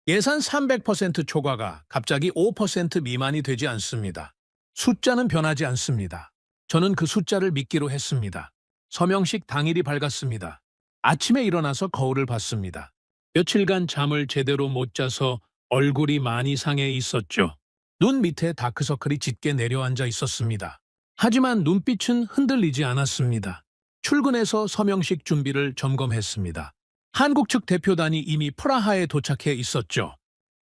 예산 300% 초과가 갑자기 5% 미만이 되지 않습니다. 숫자는 변하지 않습니다. 저는 그 숫자를 믿기로 했습니다. 서명식 당일이 밝았습니다. 아침에 일어나서 거울을 봤습니다. 며칠간 잠을 제대로 못 자서 얼굴이 많이 상해 있었죠. 눈 밑에 다크서클이 짙게 내려앉아 있었습니다. 하지만 눈빛은 흔들리지 않았습니다. 출근해서 서명식 준비를 점검했습니다. 한국 측 대표단이 이미 프라하에 도착해 있었죠.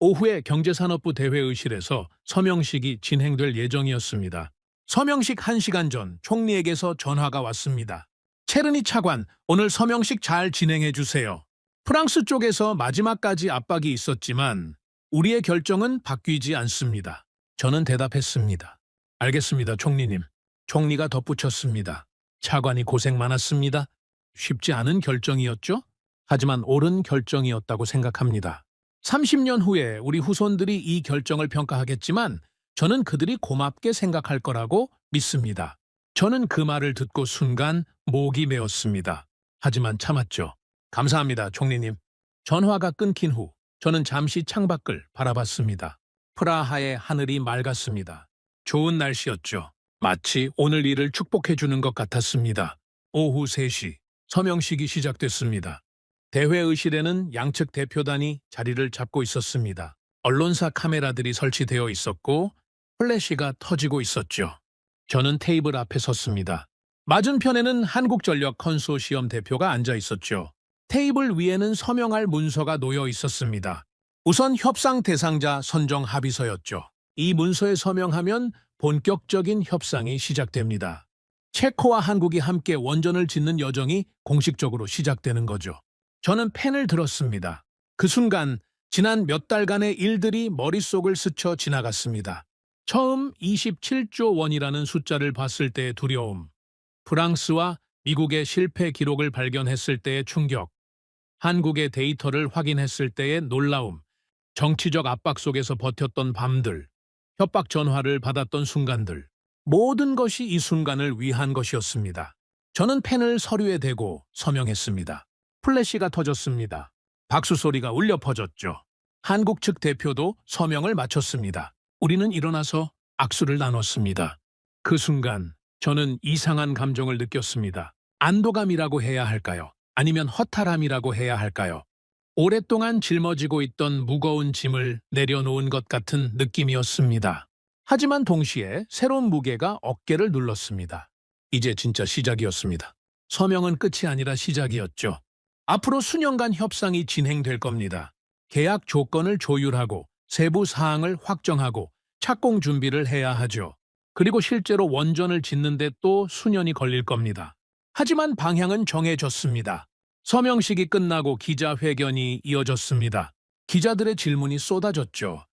오후에 경제산업부 대회의실에서 서명식이 진행될 예정이었습니다. 서명식 1시간 전 총리에게서 전화가 왔습니다. 체르니 차관, 오늘 서명식 잘 진행해 주세요. 프랑스 쪽에서 마지막까지 압박이 있었지만 우리의 결정은 바뀌지 않습니다. 저는 대답했습니다. 알겠습니다, 총리님. 총리가 덧붙였습니다. 차관이 고생 많았습니다. 쉽지 않은 결정이었죠? 하지만 옳은 결정이었다고 생각합니다. 30년 후에 우리 후손들이 이 결정을 평가하겠지만 저는 그들이 고맙게 생각할 거라고 믿습니다. 저는 그 말을 듣고 순간 목이 메었습니다. 하지만 참았죠. 감사합니다, 총리님. 전화가 끊긴 후 저는 잠시 창밖을 바라봤습니다. 프라하의 하늘이 맑았습니다. 좋은 날씨였죠. 마치 오늘 일을 축복해주는 것 같았습니다. 오후 3시, 서명식이 시작됐습니다. 대회의실에는 양측 대표단이 자리를 잡고 있었습니다. 언론사 카메라들이 설치되어 있었고 플래시가 터지고 있었죠. 저는 테이블 앞에 섰습니다. 맞은편에는 한국전력 컨소시엄 대표가 앉아 있었죠. 테이블 위에는 서명할 문서가 놓여 있었습니다. 우선 협상 대상자 선정 합의서였죠. 이 문서에 서명하면 본격적인 협상이 시작됩니다. 체코와 한국이 함께 원전을 짓는 여정이 공식적으로 시작되는 거죠. 저는 펜을 들었습니다. 그 순간 지난 몇 달간의 일들이 머릿속을 스쳐 지나갔습니다. 처음 27조 원이라는 숫자를 봤을 때의 두려움, 프랑스와 미국의 실패 기록을 발견했을 때의 충격, 한국의 데이터를 확인했을 때의 놀라움, 정치적 압박 속에서 버텼던 밤들, 협박 전화를 받았던 순간들, 모든 것이 이 순간을 위한 것이었습니다. 저는 펜을 서류에 대고 서명했습니다. 플래시가 터졌습니다. 박수 소리가 울려 퍼졌죠. 한국 측 대표도 서명을 마쳤습니다. 우리는 일어나서 악수를 나눴습니다. 그 순간 저는 이상한 감정을 느꼈습니다. 안도감이라고 해야 할까요? 아니면 허탈함이라고 해야 할까요? 오랫동안 짊어지고 있던 무거운 짐을 내려놓은 것 같은 느낌이었습니다. 하지만 동시에 새로운 무게가 어깨를 눌렀습니다. 이제 진짜 시작이었습니다. 서명은 끝이 아니라 시작이었죠. 앞으로 수년간 협상이 진행될 겁니다. 계약 조건을 조율하고 세부 사항을 확정하고 착공 준비를 해야 하죠. 그리고 실제로 원전을 짓는데 또 수년이 걸릴 겁니다. 하지만 방향은 정해졌습니다. 서명식이 끝나고 기자회견이 이어졌습니다. 기자들의 질문이 쏟아졌죠.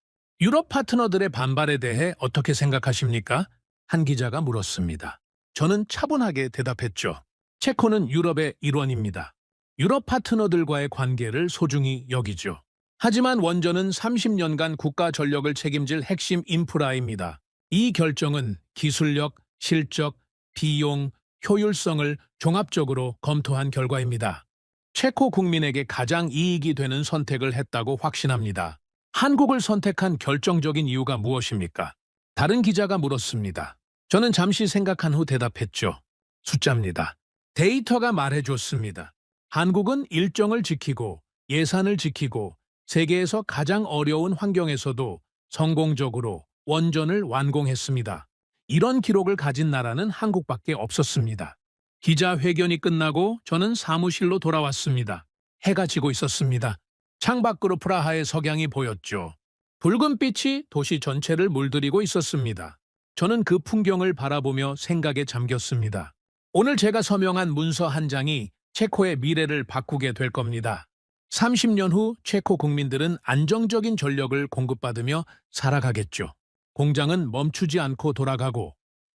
유럽 파트너들의 반발에 대해 어떻게 생각하십니까? 한 기자가 물었습니다. 저는 차분하게 대답했죠. 체코는 유럽의 일원입니다. 유럽 파트너들과의 관계를 소중히 여기죠. 하지만 원전은 30년간 국가 전력을 책임질 핵심 인프라입니다. 이 결정은 기술력, 실적, 비용, 효율성을 종합적으로 검토한 결과입니다. 체코 국민에게 가장 이익이 되는 선택을 했다고 확신합니다. 한국을 선택한 결정적인 이유가 무엇입니까? 다른 기자가 물었습니다. 저는 잠시 생각한 후 대답했죠. 숫자입니다. 데이터가 말해줬습니다. 한국은 일정을 지키고 예산을 지키고 세계에서 가장 어려운 환경에서도 성공적으로 원전을 완공했습니다. 이런 기록을 가진 나라는 한국밖에 없었습니다. 기자회견이 끝나고 저는 사무실로 돌아왔습니다. 해가 지고 있었습니다. 창밖으로 프라하의 석양이 보였죠. 붉은 빛이 도시 전체를 물들이고 있었습니다. 저는 그 풍경을 바라보며 생각에 잠겼습니다. 오늘 제가 서명한 문서 한 장이 체코의 미래를 바꾸게 될 겁니다. 30년 후 체코 국민들은 안정적인 전력을 공급받으며 살아가겠죠. 공장은 멈추지 않고 돌아가고,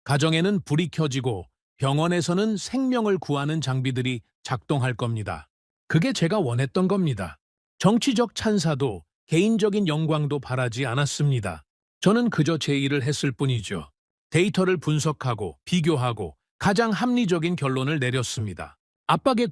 가정에는 불이 켜지고, 병원에서는 생명을 구하는 장비들이 작동할 겁니다. 그게 제가 원했던 겁니다. 정치적 찬사도 개인적인 영광도 바라지 않았습니다. 저는 그저 제 일을 했을 뿐이죠. 데이터를 분석하고 비교하고 가장 합리적인 결론을 내렸습니다. 압박에